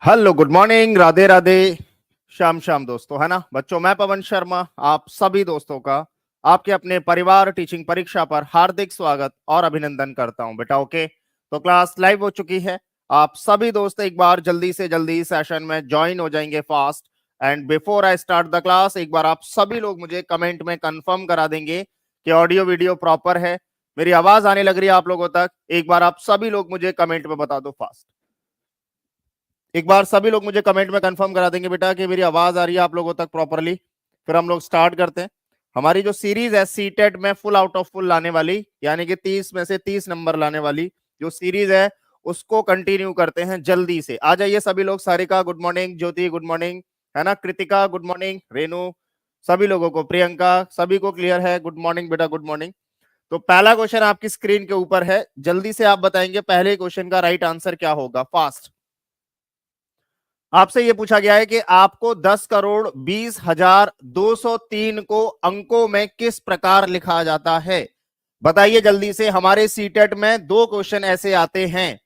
Hello, good morning, Radhe Radhe, शाम शाम दोस्तों, है ना बच्चों। मैं पवन शर्मा आप सभी दोस्तों का आपके अपने परिवार टीचिंग परीक्षा पर हार्दिक स्वागत और अभिनंदन करता हूं बेटा। ओके, तो क्लास लाइव हो चुकी है। आप सभी दोस्त एक बार जल्दी से जल्दी सेशन में ज्वाइन हो जाएंगे fast. And before I start the class, एक बार आप सभी लोग मुझे कमेंट में कंफर्म करा देंगे कि ऑडियो वीडियो प्रॉपर है, मेरी आवाज आने लग रही है आप लोगों तक। एक बार आप सभी लोग मुझे कमेंट में बता दो फास्ट। एक बार सभी लोग मुझे कमेंट में कंफर्म करा देंगे बेटा कि मेरी आवाज आ रही है आप लोगों तक प्रॉपरली। फिर हम लोग स्टार्ट करते हैं। हमारी जो सीरीज है सीटेट में फुल आउट ऑफ फुल लाने वाली, यानी कि 30 में से 30 नंबर लाने वाली जो सीरीज है उसको कंटिन्यू करते हैं जल्दी से। आ जाइए सभी लोग। सारिका गुड मॉर्निंग, ज्योति गुड मॉर्निंग, है ना, कृतिका गुड मॉर्निंग, रेनू, सभी लोगों को, प्रियंका, सभी को क्लियर है। गुड मॉर्निंग बेटा, गुड मॉर्निंग। तो पहला क्वेश्चन आपकी स्क्रीन के ऊपर है, जल्दी से आप बताएंगे पहले क्वेश्चन का राइट आंसर क्या होगा। फास्ट। आपसे यह पूछा गया है कि आपको 10,20,203 को अंकों में किस प्रकार लिखा जाता है। बताइए जल्दी से। हमारे सीटेट में दो क्वेश्चन ऐसे आते हैं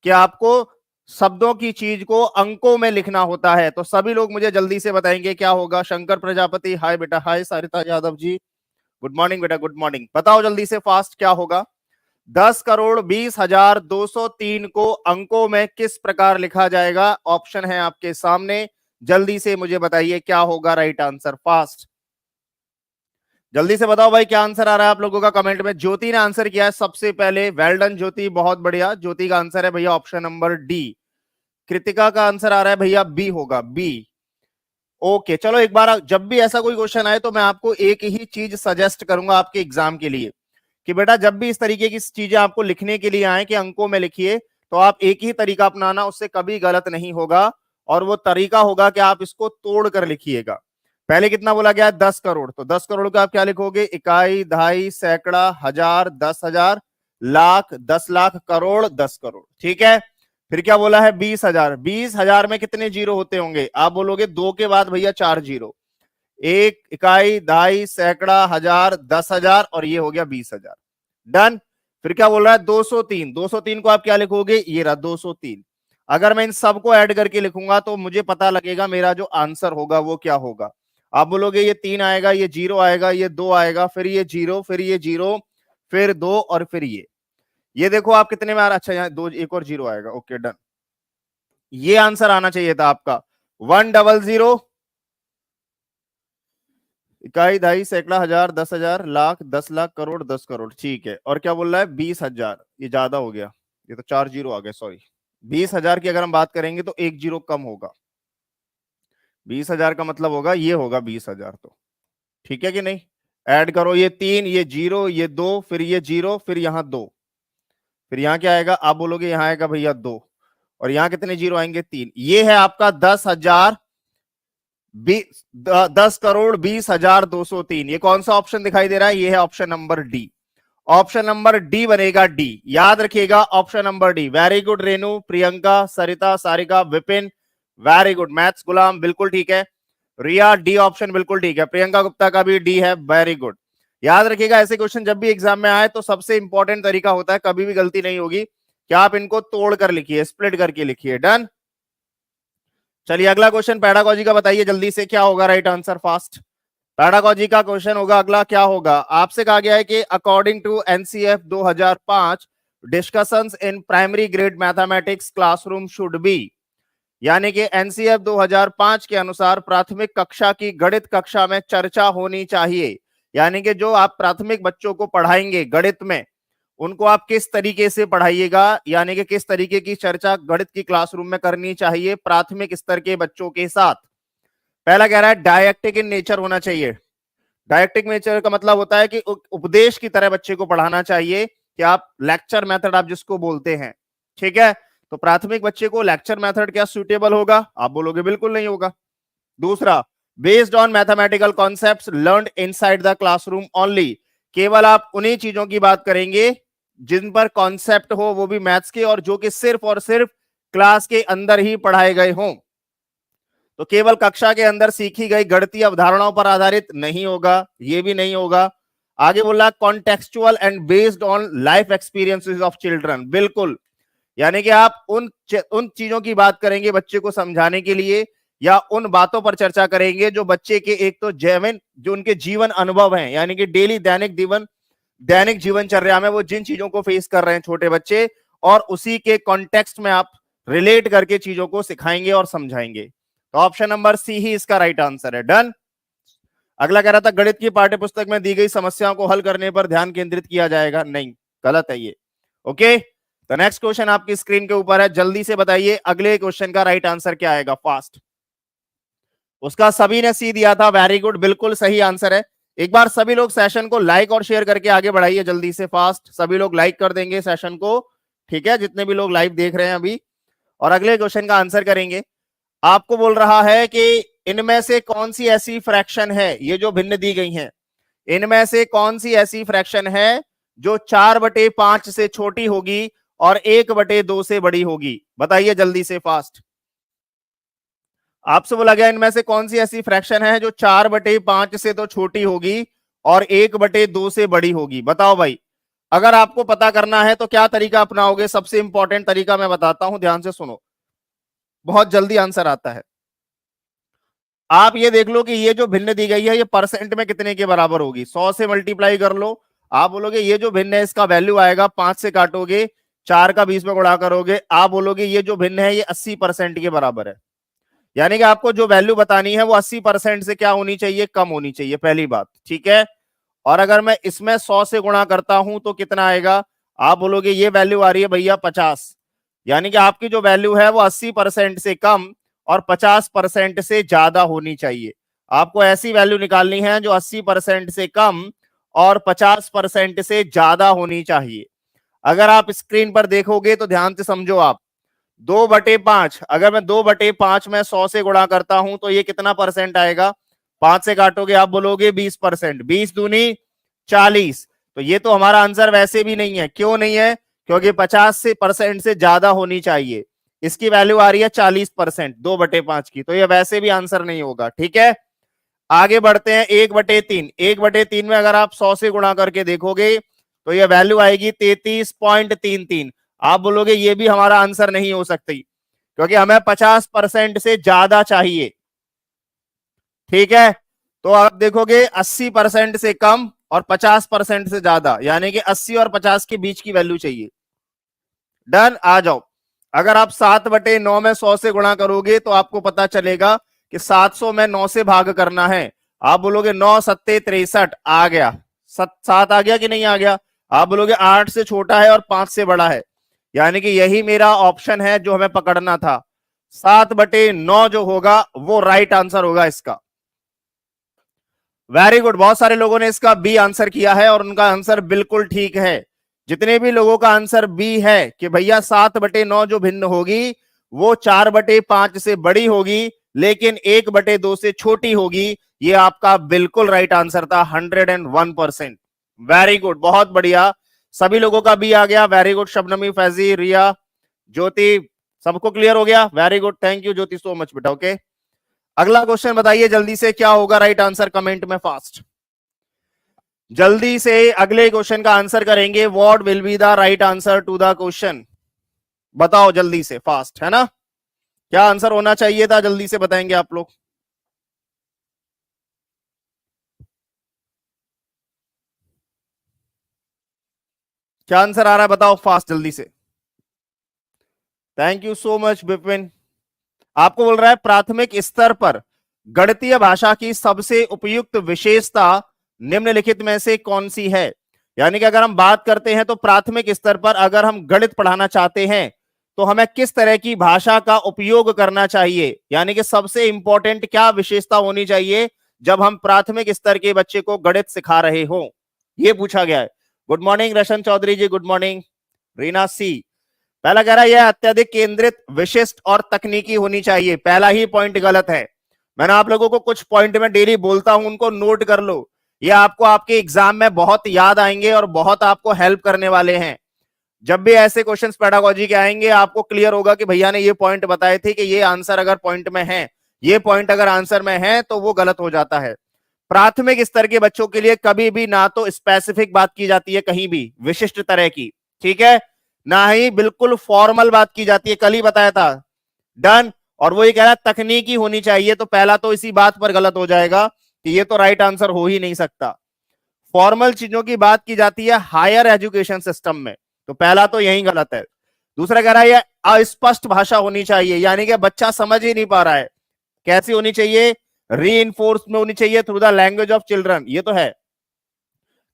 कि आपको शब्दों की चीज को अंकों में लिखना होता है। तो सभी लोग मुझे जल्दी से बताएंगे क्या होगा। शंकर प्रजापति हाय बेटा, हाय सारिता यादव जी, गुड मॉर्निंग बेटा, गुड मॉर्निंग। बताओ जल्दी से फास्ट क्या होगा। 10,20,203 को अंकों में किस प्रकार लिखा जाएगा। ऑप्शन है आपके सामने, जल्दी से मुझे बताइए क्या होगा राइट आंसर। फास्ट, जल्दी से बताओ भाई क्या आंसर आ रहा है आप लोगों का कमेंट में। ज्योति ने आंसर किया है सबसे पहले, वेल डन ज्योति, बहुत बढ़िया। ज्योति का आंसर है भैया ऑप्शन नंबर डी। कृतिका का आंसर आ रहा है भैया बी होगा, बी। ओके चलो, एक बार जब भी ऐसा कोई क्वेश्चन आए तो मैं आपको एक ही चीज सजेस्ट करूंगा आपके एग्जाम के लिए कि बेटा जब भी इस तरीके की चीजें आपको लिखने के लिए आए कि अंकों में लिखिए, तो आप एक ही तरीका अपनाना, उससे कभी गलत नहीं होगा। और वो तरीका होगा कि आप इसको तोड़ कर लिखिएगा। पहले कितना बोला गया है, 10 करोड़। तो 10 करोड़ का आप क्या लिखोगे, इकाई, दहाई, सैकड़ा, हजार, 10,000, लाख, 10 लाख, करोड़, 10 करोड़। ठीक है। फिर क्या बोला है, 20,000। 20,000 में कितने जीरो होते होंगे, आप बोलोगे दो के बाद भैया 4 जीरो। एक, इकाई, दहाई, सैकड़ा, हजार, 10,000 और ये हो गया 20,000। डन। फिर क्या बोल रहा है, 203। 203 को आप क्या लिखोगे, ये रहा 203। अगर मैं इन सबको ऐड करके लिखूंगा तो मुझे पता लगेगा मेरा जो आंसर होगा वो क्या होगा। आप बोलोगे ये 3 आएगा, ये 0 आएगा, ये 2 आएगा, फिर ये 0, फिर ये 0, फिर 2 और फिर ये देखो आप कितने में आ रहा। अच्छा यहाँ 2, एक और 0 आएगा। Okay done. ये आंसर आना चाहिए था आपका 100, इकाई, दहाई, सैकड़ा, हजार, 10,000, लाख, 10 लाख, करोड़, 10 करोड़। ठीक है। और क्या बोल रहा है, 20,000। ये ज्यादा हो गया, ये तो 4 जीरो आ गए, सॉरी। 20,000 की अगर हम बात करेंगे तो एक जीरो कम होगा। 20,000 का मतलब होगा ये होगा 20,000। तो ठीक है कि नहीं। ऐड करो, ये 3, ये 0, ये 2, फिर ये 0, फिर यहाँ 2, फिर यहाँ क्या आएगा, आप बोलोगे यहाँ आएगा भैया 2, और यहाँ कितने जीरो आएंगे, 3। ये है आपका 10,20,203। ये कौन सा ऑप्शन दिखाई दे रहा है, ये है option number D. Option number D बनेगा, डी। याद रखिएगा option number D. Very good Renu, Priyanka, Sarita, Sarika, Vipin, very good. Maths Ghulam बिल्कुल ठीक है। रिया, डी ऑप्शन बिल्कुल ठीक है। प्रियंका गुप्ता का भी डी है, वेरी गुड। याद रखिएगा ऐसे क्वेश्चन जब भी एग्जाम में आए तो सबसे इंपॉर्टेंट तरीका होता है, कभी भी गलती नहीं होगी, कि आप इनको तोड़ कर लिखिए, स्प्लिट करके लिखिए। डन। चलिए अगला क्वेश्चन पैडागोजी का बताइए जल्दी से क्या होगा राइट आंसर। फास्ट। पैडागोजी का क्वेश्चन होगा अगला, क्या होगा। आपसे कहा गया है कि according to NCF 2005 discussions in primary grade mathematics classroom should be, यानी कि एनसीएफ 2005 के अनुसार प्राथमिक कक्षा की गणित कक्षा में चर्चा होनी चाहिए। यानी कि जो आप प्राथमिक बच्चों को पढ़ाएंगे गणित में, उनको आप किस तरीके से पढ़ाइएगा, यानी कि किस तरीके की चर्चा गणित की क्लासरूम में करनी चाहिए प्राथमिक स्तर के बच्चों के साथ। पहला कह रहा है डायरेक्टिक इन नेचर होना चाहिए। डायरेक्टिक नेचर का मतलब होता है कि उपदेश की तरह बच्चे को पढ़ाना चाहिए, कि आप लेक्चर मेथड आप जिसको बोलते हैं। ठीक है। तो प्राथमिक बच्चे को लेक्चर मेथड क्या सूटेबल होगा, आप बोलोगे बिल्कुल नहीं होगा। दूसरा, based on mathematical concepts learned inside the classroom only, केवल आप उन्हीं चीजों की बात करेंगे जिन पर कॉन्सेप्ट हो, वो भी मैथ्स के, और जो कि सिर्फ और सिर्फ क्लास के अंदर ही पढ़ाए गए हों। तो केवल कक्षा के अंदर सीखी गई गणितीय अवधारणाओं पर आधारित नहीं होगा, ये भी नहीं होगा। आगे बोला contextual and based on life experiences of children, बिल्कुल। यानी कि आप उन चीजों की बात करेंगे बच्चे को समझाने के लिए, या उन बातों पर चर्चा करेंगे जो बच्चे के एक तो जेन्युइन जो उनके जीवन अनुभव हैं, यानी कि डेली दैनिक जीवनचर्या में वो जिन चीजों को फेस कर रहे हैं छोटे बच्चे, और उसी के कॉन्टेक्स्ट में आप रिलेट करके चीजों को सिखाएंगे और समझाएंगे। तो ऑप्शन नंबर सी ही इसका राइट आंसर है। डन। अगला कह रहा था गणित की पाठ्यपुस्तक में दी गई समस्याओं को हल करने पर ध्यान केंद्रित किया जाएगा, नहीं, गलत है ये। ओके, तो नेक्स्ट क्वेश्चन आपकी स्क्रीन के ऊपर है, जल्दी से बताइए अगले क्वेश्चन का राइट आंसर क्या आएगा, फास्ट। उसका सभी ने सी दिया था, वेरी गुड, बिल्कुल सही आंसर है। एक बार सभी लोग सेशन को लाइक और शेयर करके आगे बढ़ाइए जल्दी से, फास्ट। सभी लोग लाइक कर देंगे सेशन को, ठीक है, जितने भी लोग लाइव देख रहे हैं अभी, और अगले क्वेश्चन का आंसर करेंगे। आपको बोल रहा है कि इनमें से कौन सी ऐसी फ्रैक्शन है, ये जो भिन्न दी गई हैं, इनमें से कौन सी ऐसी फ्रैक्शन है जो 4/5 से छोटी होगी और 1/2 से बड़ी होगी, बताइए जल्दी से, फास्ट। आपसे बोला गया इनमें से कौन सी ऐसी फ्रैक्शन है जो 4/5 से तो छोटी होगी और 1/2 से बड़ी होगी, बताओ भाई। अगर आपको पता करना है तो क्या तरीका अपनाओगे, सबसे इंपॉर्टेंट तरीका मैं बताता हूं, ध्यान से सुनो, बहुत जल्दी आंसर आता है। आप ये देख लो कि ये जो भिन्न दी गई है ये परसेंट में कितने के बराबर होगी, 100 से मल्टीप्लाई कर लो। आप बोलोगे ये जो भिन्न है इसका वैल्यू आएगा, 5 से काटोगे, 4 का 20 में गुणा करोगे, आप बोलोगे ये जो भिन्न है ये 80% के बराबर है। यानी कि आपको जो वैल्यू बतानी है वो 80% से क्या होनी चाहिए, कम होनी चाहिए, पहली बात, ठीक है। और अगर मैं इसमें 100 से गुणा करता हूं तो कितना आएगा, आप बोलोगे ये वैल्यू आ रही है भैया 50, यानी कि आपकी जो वैल्यू है वो 80% से कम और 50% से ज्यादा होनी चाहिए। आपको ऐसी वैल्यू निकालनी है जो 80% से कम और 50% से ज्यादा होनी चाहिए। अगर आप स्क्रीन पर देखोगे तो ध्यान से समझो, आप 2/5, अगर मैं 2/5 में 100 से गुणा करता हूं तो ये कितना परसेंट आएगा, 5 से काटोगे आप बोलोगे 20%, 20 दूनी 40। तो ये तो हमारा आंसर वैसे भी नहीं है, क्यों नहीं है, क्योंकि 50% से ज्यादा होनी चाहिए, इसकी वैल्यू आ रही है 40%, 2/5 की, तो ये वैसे भी आंसर नहीं होगा, ठीक है। आगे बढ़ते हैं, 1/3, 1/3 में अगर आप 100 से गुणा करके देखोगे तो ये वैल्यू आएगी 33.33। आप बोलोगे ये भी हमारा आंसर नहीं हो सकती, क्योंकि हमें 50% से ज्यादा चाहिए, ठीक है। तो आप देखोगे 80% से कम और 50% से ज्यादा, यानी कि 80 और 50 के बीच की वैल्यू चाहिए। डन, आ जाओ। अगर आप 7/9 में 100 से गुणा करोगे तो आपको पता चलेगा कि 700 में 9 से भाग करना है। आप बोलोगे 9 सत्ते 63, आ गया, 7 आ गया कि नहीं आ गया। आप बोलोगे 8 से छोटा है और 5 से बड़ा है, यानी कि यही मेरा ऑप्शन है जो हमें पकड़ना था, 7/9 जो होगा वो राइट आंसर होगा इसका। वेरी गुड, बहुत सारे लोगों ने इसका बी आंसर किया है और उनका आंसर बिल्कुल ठीक है। जितने भी लोगों का आंसर बी है कि भैया 7/9 जो भिन्न होगी वो 4/5 से बड़ी होगी लेकिन 1/2 से छोटी होगी, ये आपका बिल्कुल राइट आंसर था, 101%। वेरी गुड, बहुत बढ़िया, सभी लोगों का बी आ गया, वेरी गुड। शबनमी, फैजी, रिया, ज्योति, सबको क्लियर हो गया, very good, thank you Jyoti so much बेटा। ओके, अगला क्वेश्चन बताइए जल्दी से, क्या होगा राइट आंसर, कमेंट में फास्ट, जल्दी से अगले क्वेश्चन का आंसर करेंगे। What will be the right answer to the question, बताओ जल्दी से, फास्ट, है ना, क्या आंसर होना चाहिए था, जल्दी से बताएंगे आप लोग। क्या आंसर आ रहा है, बताओ फास्ट जल्दी से। Thank you so much Vipin. आपको बोल रहा है प्राथमिक स्तर पर गणितीय भाषा की सबसे उपयुक्त विशेषता निम्नलिखित में से कौन सी है। यानी कि अगर हम बात करते हैं तो प्राथमिक स्तर पर अगर हम गणित पढ़ाना चाहते हैं तो हमें किस तरह की भाषा का उपयोग करना चाहिए, यानी कि सबसे इंपॉर्टेंट क्या विशेषता होनी चाहिए जब हम प्राथमिक स्तर के बच्चे को गणित सिखा रहे हो, यह पूछा गया है। गुड मॉर्निंग रशन चौधरी जी, गुड मॉर्निंग। रीना सी, पहला कह रहा है यह अत्यधिक केंद्रित, विशिष्ट और तकनीकी होनी चाहिए, पहला ही पॉइंट गलत है। मैंने आप लोगों को कुछ पॉइंट में डेली बोलता हूं, उनको नोट कर लो, ये आपको आपके एग्जाम में बहुत याद आएंगे और बहुत आपको हेल्प करने वाले हैं। जब भी ऐसे क्वेश्चंस पेडागोजी के आएंगे आपको क्लियर होगा कि भैया ने ये पॉइंट बताए थे कि ये आंसर अगर पॉइंट में है, ये पॉइंट अगर आंसर में है तो वो गलत हो जाता है। प्राथमिक स्तर के बच्चों के लिए कभी भी ना तो स्पेसिफिक बात की जाती है, कहीं भी विशिष्ट तरह की, ठीक है, ना ही बिल्कुल फॉर्मल बात की जाती है, कल ही बताया था। डन। और वो ये कह रहा है तकनीकी होनी चाहिए, तो पहला तो इसी बात पर गलत हो जाएगा कि ये तो राइट आंसर हो ही नहीं सकता। फॉर्मल चीजों की बात की जाती है हायर एजुकेशन सिस्टम में, तो पहला तो यही गलत है। दूसरा कह रहा है ये अस्पष्ट भाषा होनी चाहिए, यानी कि बच्चा समझ ही नहीं पा रहा है। कैसी होनी चाहिए? री इन्फोर्स में होनी चाहिए through the language of children, ये तो है।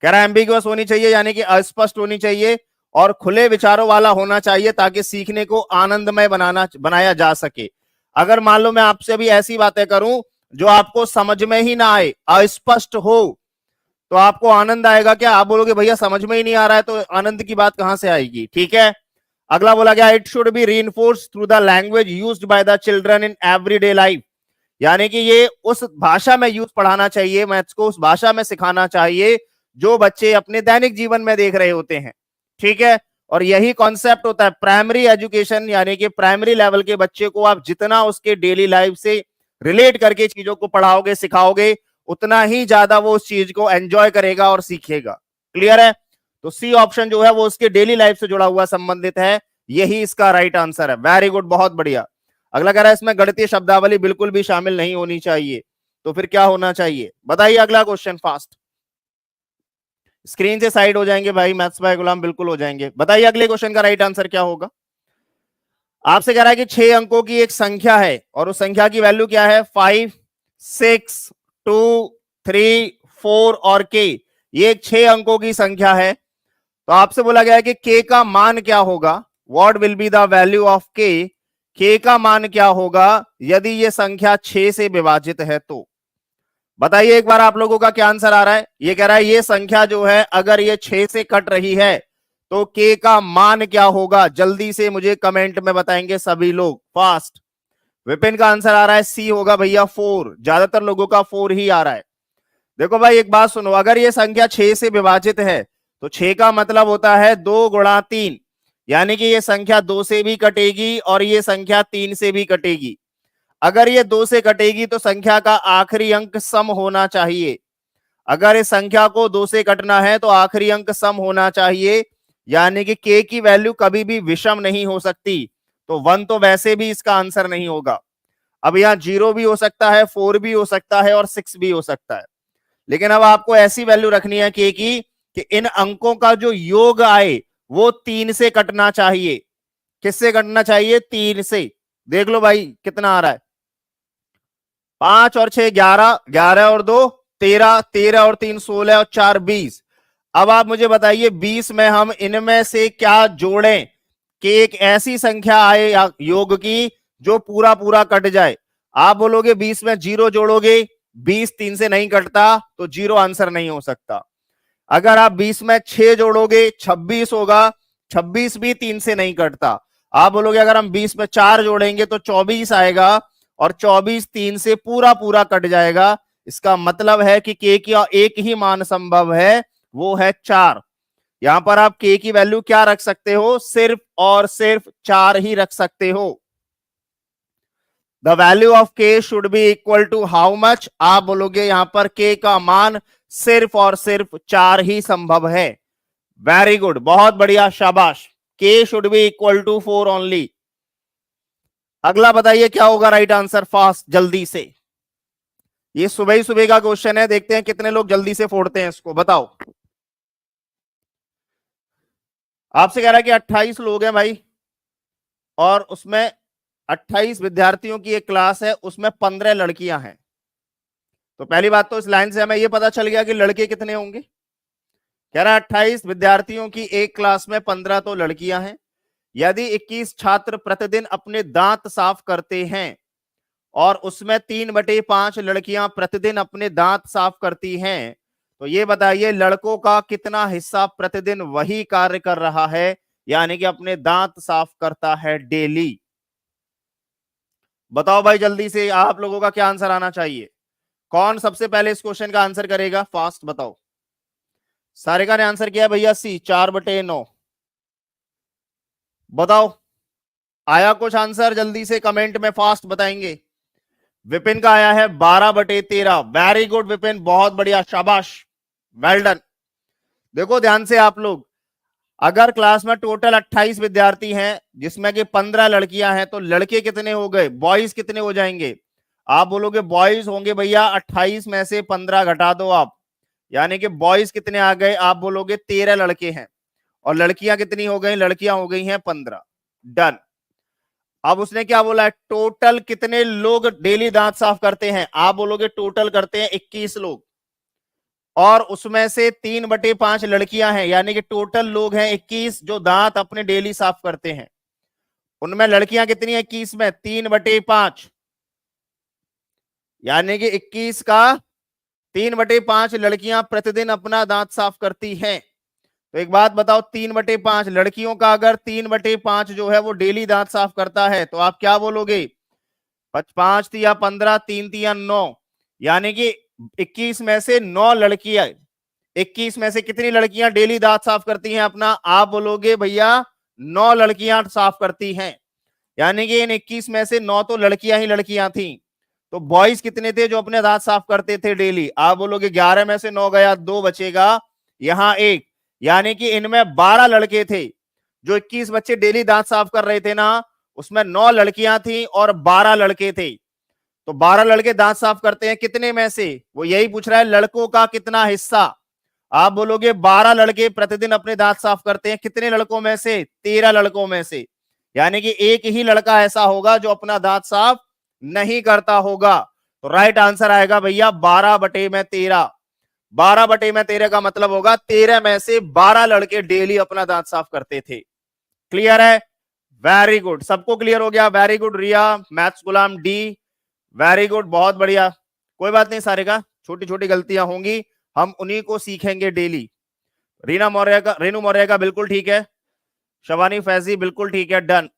कह रहा है एम्बिगुअस होनी चाहिए, यानी कि अस्पष्ट होनी चाहिए, और खुले विचारों वाला होना चाहिए ताकि सीखने को आनंदमय बनाया जा सके। अगर मान लो मैं आपसे अभी ऐसी बातें करूं जो आपको समझ में ही ना आए, अस्पष्ट हो, तो आपको आनंद आएगा क्या? आप बोलोगे भैया समझ में ही नहीं आ रहा है, तो आनंद की बात कहां से आएगी? ठीक है। अगला बोला गया it should be reinforced through the language used by the children in everyday life, यानी कि ये उस भाषा में यूज पढ़ाना चाहिए, मैथ्स को उस भाषा में सिखाना चाहिए जो बच्चे अपने दैनिक जीवन में देख रहे होते हैं। ठीक है। और यही कॉन्सेप्ट होता है प्राइमरी एजुकेशन, यानी कि प्राइमरी लेवल के बच्चे को आप जितना उसके डेली लाइफ से रिलेट करके चीजों को पढ़ाओगे सिखाओगे, उतना ही ज्यादा वो उस चीज को एंजॉय करेगा और सीखेगा। क्लियर है? तो सी ऑप्शन जो है वो उसके डेली लाइफ से जुड़ा हुआ संबंधित है, यही इसका राइट आंसर है। वेरी गुड, बहुत बढ़िया। अगला कह रहा है इसमें गणितीय शब्दावली बिल्कुल भी शामिल नहीं होनी चाहिए, तो फिर क्या होना चाहिए? बताइए अगला क्वेश्चन फास्ट। स्क्रीन से साइड हो जाएंगे भाई, मैथ्स बाय गुलाम बिल्कुल हो जाएंगे। बताइए अगले क्वेश्चन का राइट आंसर क्या होगा? आपसे कह रहा है कि 6 अंकों की एक संख्या है और उस संख्या की वैल्यू क्या है? 5, 6, 2, 3, 4 और के। ये एक 6 अंकों की संख्या है, तो आपसे बोला गया है कि के का मान क्या होगा? What will be the value of के? के का मान क्या होगा यदि ये संख्या 6 से विभाजित है तो? बताइए एक बार आप लोगों का क्या आंसर आ रहा है? ये कह रहा है ये संख्या जो है अगर ये 6 से कट रही है तो के का मान क्या होगा? जल्दी से मुझे कमेंट में बताएंगे सभी लोग, फास्ट। विपिन का आंसर आ रहा है सी होगा भैया 4, ज्यादातर लोगों का 4 ही आ रहा है। देखो भाई एक बात सुनो, अगर ये संख्या 6 से विभाजित है तो 6 का मतलब होता है 2 गुणा 3, यानी कि ये संख्या 2 से भी कटेगी और ये संख्या 3 से भी कटेगी। अगर ये 2 से कटेगी तो संख्या का आखिरी अंक सम होना चाहिए। अगर इस संख्या को 2 से कटना है तो आखिरी अंक सम होना चाहिए, यानी कि के की वैल्यू कभी भी विषम नहीं हो सकती। तो 1 तो वैसे भी इसका आंसर नहीं होगा। अब यहां 0 भी हो सकता है, 4 भी हो सकता है और 6 भी हो सकता है, लेकिन अब आपको ऐसी वैल्यू रखनी है के की कि इन अंकों का जो योग आए वो 3 से कटना चाहिए। किससे कटना चाहिए? 3 से। देख लो भाई कितना आ रहा है, 5 और 6 11, 11 और 2 13, 13 और 3 16 और 4 20। अब आप मुझे बताइए 20 में हम इनमें से क्या जोड़ें कि एक ऐसी संख्या आए योग की जो पूरा पूरा कट जाए? आप बोलोगे 20 में 0 जोड़ोगे, 20 3 से नहीं कटता, तो 0 आंसर नहीं हो सकता। अगर आप 20 में 6 जोड़ोगे 26 होगा, 26 भी 3 से नहीं कटता। आप बोलोगे अगर हम 20 में 4 जोड़ेंगे तो 24 आएगा, और 24 3 से पूरा पूरा कट जाएगा। इसका मतलब है कि के का एक ही मान संभव है, वो है 4। यहां पर आप के की वैल्यू क्या रख सकते हो? सिर्फ और सिर्फ 4 ही रख सकते हो। The value of K should be equal to how much? आप बोलोगे यहां पर के का मान सिर्फ और सिर्फ 4 ही संभव है। वेरी गुड, बहुत बढ़िया, शाबाश। K should be equal to 4 only. अगला बताइए क्या होगा राइट आंसर, फास्ट जल्दी से। ये सुबह ही सुबह का क्वेश्चन है, देखते हैं कितने लोग जल्दी से फोड़ते हैं इसको। बताओ। आपसे कह रहा है कि 28 लोग हैं भाई, और उसमें 28 विद्यार्थियों की एक क्लास है, उसमें 15 लड़कियां हैं। तो पहली बात तो इस लाइन से हमें यह पता चल गया कि लड़के कितने होंगे। कह रहा है 28 विद्यार्थियों की एक क्लास में 15 तो लड़कियां हैं। यदि 21 छात्र प्रतिदिन अपने दांत साफ करते हैं और उसमें 3/5 लड़कियां प्रतिदिन अपने दांत साफ करती हैं, तो ये बताइए लड़कों का कितना हिस्सा प्रतिदिन वही कार्य कर रहा है, यानी कि अपने दांत साफ करता है डेली। बताओ भाई जल्दी से, आप लोगों का क्या आंसर आना चाहिए? कौन सबसे पहले इस क्वेश्चन का आंसर करेगा? फास्ट बताओ। सारिका ने आंसर किया भैया सी, 4/9। बताओ आया कुछ आंसर? जल्दी से कमेंट में फास्ट बताएंगे। विपिन का आया है 12/13। वेरी गुड विपिन, बहुत बढ़िया, शाबाश, वेल डन। देखो ध्यान से आप लोग, अगर क्लास में टोटल 28 विद्यार्थी हैं जिसमें कि 15 लड़कियां हैं, तो लड़के कितने हो गए, बॉयज कितने हो जाएंगे? आप बोलोगे बॉयज होंगे भैया 28 में से 15 घटा दो आप, यानी कि बॉयज कितने आ गए? आप बोलोगे 13 लड़के हैं। और लड़कियां कितनी हो गई? लड़कियां हो गई हैं 15। डन। अब उसने क्या बोला है, टोटल कितने लोग डेली दांत साफ करते हैं? आप बोलोगे टोटल करते हैं 21 लोग, और उसमें से 3/5 लड़कियां हैं, यानी कि टोटल लोग हैं 21 जो दांत अपने डेली साफ करते हैं। उनमें लड़कियां कितनी है 21 में? 3/5, यानी कि 21 का 3/5 लड़कियां प्रतिदिन अपना दांत साफ करती हैं। तो एक बात बताओ, 3/5 लड़कियों का अगर 3/5 जो है वो डेली दांत साफ करता है, तो आप क्या बोलोगे? 5 या 15, 3 या 9, यानी कि 21 में से 9 लड़कियां, 21 में से कितनी लड़कियां डेली दांत साफ करती हैं अपना? आप बोलोगे भैया 9 लड़कियां साफ करती हैं, यानी कि इन 21 में से 9 तो लड़कियां ही लड़कियां थी। तो बॉयज कितने थे जो अपने दांत साफ करते थे डेली? आप बोलोगे 11 में से 9 गया, 2 बचेगा, यहां 1, यानी कि इनमें 12 लड़के थे। जो 21 बच्चे डेली दांत साफ कर रहे थे ना, उसमें 9 लड़कियां थी और 12 लड़के थे। तो 12 लड़के दांत साफ करते हैं कितने में से? वो यही पूछ रहा है, लड़कों का कितना हिस्सा? आप बोलोगे 12 लड़के प्रतिदिन अपने दांत साफ करते हैं, कितने लड़कों में से? 13 लड़कों में से, यानी कि एक ही लड़का ऐसा होगा जो अपना दांत साफ नहीं करता होगा। तो राइट आंसर आएगा भैया 12/13। 12/13 का मतलब होगा 13 में से 12 लड़के डेली अपना दांत साफ करते थे। क्लियर है? वेरी गुड, सबको क्लियर हो गया? वेरी गुड रिया, मैथ्स गुलाम डी, वेरी गुड, बहुत बढ़िया। कोई बात नहीं सारे का, छोटी छोटी गलतियां होंगी, हम उन्हीं को सीखेंगे डेली। रीना मौर्य का, रेनू मौर्य का बिल्कुल ठीक है, शवानी फैजी बिल्कुल ठीक है, डन।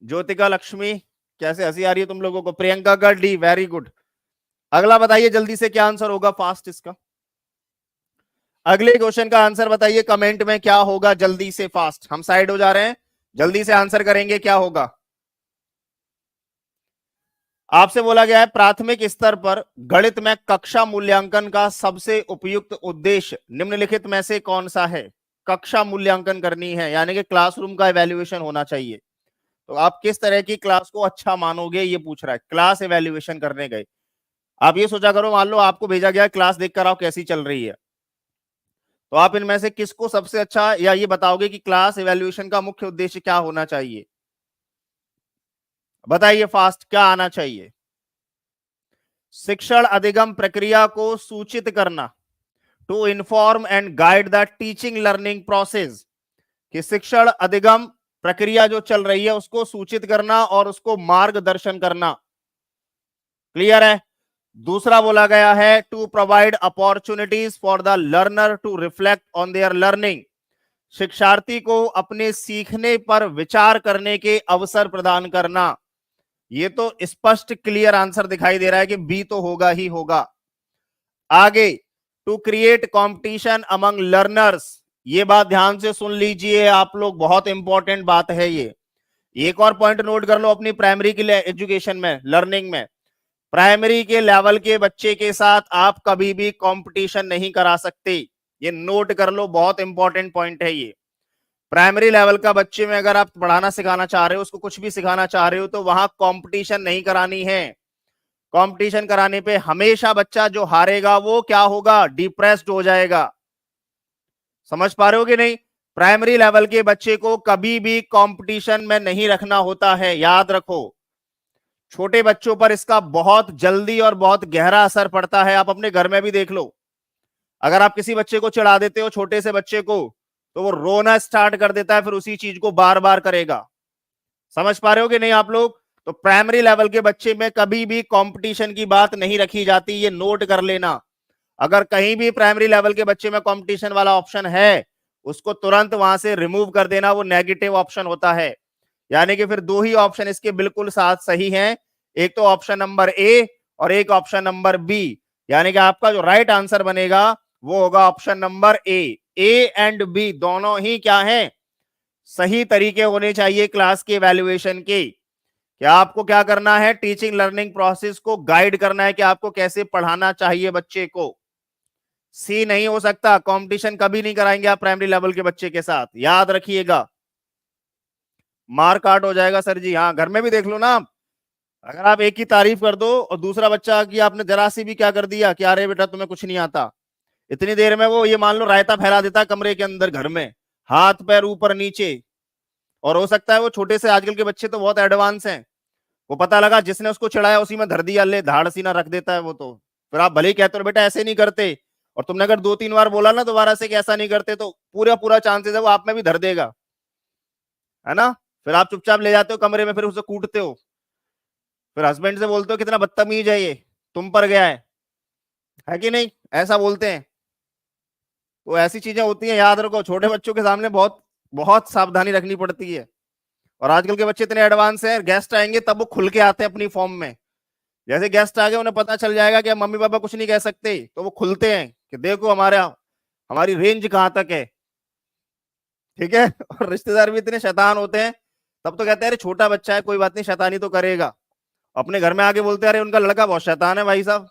ज्योतिका लक्ष्मी, कैसे हंसी आ रही है तुम लोगों को? प्रियंका का डी, वेरी गुड। अगला बताइए जल्दी से क्या आंसर होगा फास्ट इसका। अगले क्वेश्चन का आंसर बताइए कमेंट में, क्या होगा जल्दी से फास्ट। हम साइड हो जा रहे हैं, जल्दी से आंसर करेंगे, क्या होगा? आपसे बोला गया है प्राथमिक स्तर पर गणित में कक्षा मूल्यांकन का सबसे उपयुक्त उद्देश्य निम्नलिखित में से कौन सा है? कक्षा मूल्यांकन करनी है, यानी कि क्लासरूम का इवैल्यूएशन होना चाहिए। तो आप किस तरह की क्लास को अच्छा मानोगे, ये पूछ रहा है। क्लास इवैल्यूएशन करने गए, आप ये सोचा करो, मान लो आपको भेजा गया क्लास देख कर आओ कैसी चल रही है, तो आप इनमें से किसको सबसे अच्छा, या ये बताओगे कि क्लास इवैल्यूएशन का मुख्य उद्देश्य क्या होना चाहिए? बताइए फास्ट, क्या आना चाहिए? शिक्षण अधिगम प्रक्रिया को सूचित करना, to inform and guide the teaching learning process, कि शिक्षण अधिगम प्रक्रिया जो चल रही है उसको सूचित करना और उसको मार्गदर्शन करना। क्लियर है? दूसरा बोला गया है to provide opportunities for the learner to reflect on their learning, शिक्षार्थी को अपने सीखने पर विचार करने के अवसर प्रदान करना। ये तो स्पष्ट क्लियर आंसर दिखाई दे रहा है कि बी तो होगा ही होगा। आगे, to create competition among learners, ये बात ध्यान से सुन लीजिए आप लोग, बहुत इंपॉर्टेंट बात है ये। एक और पॉइंट नोट कर लो अपनी प्राइमरी के एजुकेशन में, लर्निंग में, प्राइमरी के लेवल के बच्चे के साथ आप कभी भी कंपटीशन नहीं करा सकते। ये नोट कर लो, बहुत इंपॉर्टेंट पॉइंट है ये। प्राइमरी लेवल का बच्चे में अगर आप पढ़ाना सिखाना चाह रहे हो, उसको कुछ भी सिखाना चाह रहे हो, तो वहां कंपटीशन नहीं करानी है। कंपटीशन कराने पे हमेशा बच्चा जो हारेगा वो क्या होगा? डिप्रेस्ड हो जाएगा। समझ पा रहे हो कि नहीं? प्राइमरी लेवल के बच्चे को कभी भी कंपटीशन में नहीं रखना होता है, याद रखो। छोटे बच्चों पर इसका बहुत जल्दी और बहुत गहरा असर पड़ता है, आप अपने घर में भी देख लो। अगर आप किसी बच्चे को चिढ़ा देते हो, छोटे से बच्चे को, तो वो रोना स्टार्ट कर देता है, फिर उसी चीज को बार बार करेगा। समझ पा रहे हो कि नहीं आप लोग? तो प्राइमरी लेवल के बच्चे में कभी भी कंपटीशन की बात नहीं रखी जाती, ये नोट कर लेना। अगर कहीं भी प्राइमरी लेवल के बच्चे में कंपटीशन वाला ऑप्शन है, उसको तुरंत वहां से रिमूव कर देना, वो नेगेटिव ऑप्शन होता है। यानी कि फिर दो ही ऑप्शन इसके बिल्कुल साथ सही हैं, एक तो ऑप्शन नंबर ए और एक ऑप्शन नंबर बी, यानी कि आपका जो राइट आंसर बनेगा वो होगा option number A. A and B दोनों ही क्या है? सही तरीके होने चाहिए क्लास के इवैल्यूएशन के। क्या आपको क्या करना है? टीचिंग लर्निंग प्रोसेस को गाइड करना है कि आपको कैसे पढ़ाना चाहिए बच्चे को। सी नहीं हो सकता। कंपटीशन कभी नहीं कराएंगे आप प्राइमरी लेवल के बच्चे के साथ, याद रखिएगा, मार काट हो जाएगा सर जी। हाँ, घर में भी देख लो ना आप, अगर आप एक की तारीफ कर दो और दूसरा बच्चा की आपने जरा सी भी क्या कर दिया कि अरे बेटा तुम्हें कुछ नहीं आता, इतनी देर में वो ये मान लो रायता फैला देता कमरे के अंदर, घर में हाथ पैर ऊपर नीचे। और हो सकता है वो छोटे से, आजकल के बच्चे तो बहुत एडवांस हैं, वो पता लगा जिसने उसको चिढ़ाया उसी में धर दिया, ले धाड़ सीना रख देता है वो। तो फिर आप भले ही कहते हो बेटा ऐसे नहीं करते, और तुमने अगर 2-3 बार बोला ना दोबारा से कि ऐसा नहीं करते, तो पूरा पूरा चांसेस है वो आप में भी धर देगा, है ना। फिर आप चुपचाप ले जाते हो कमरे में, फिर उसे कूटते हो, फिर हस्बैंड से बोलते हो कितना बदतमीज है ये, तुम पर गया है कि नहीं, ऐसा बोलते हैं। तो ऐसी चीजें होती हैं, याद रखो, छोटे बच्चों के सामने बहुत बहुत सावधानी रखनी पड़ती है। और आजकल के बच्चे इतने एडवांस हैं, गेस्ट आएंगे तब वो खुल के आते हैं अपनी फॉर्म में। जैसे गेस्ट आ गए उन्हें पता चल जाएगा कि मम्मी पापा कुछ नहीं कह सकते, तो वो खुलते हैं कि देखो हमारी रेंज कहां तक है, ठीक है। और रिश्तेदार भी इतने शैतान होते हैं, तब तो कहते हैं अरे छोटा बच्चा है कोई बात नहीं, शैतानी तो करेगा। अपने घर में आके बोलते हैं अरे उनका लड़का बहुत शैतान है भाई साहब।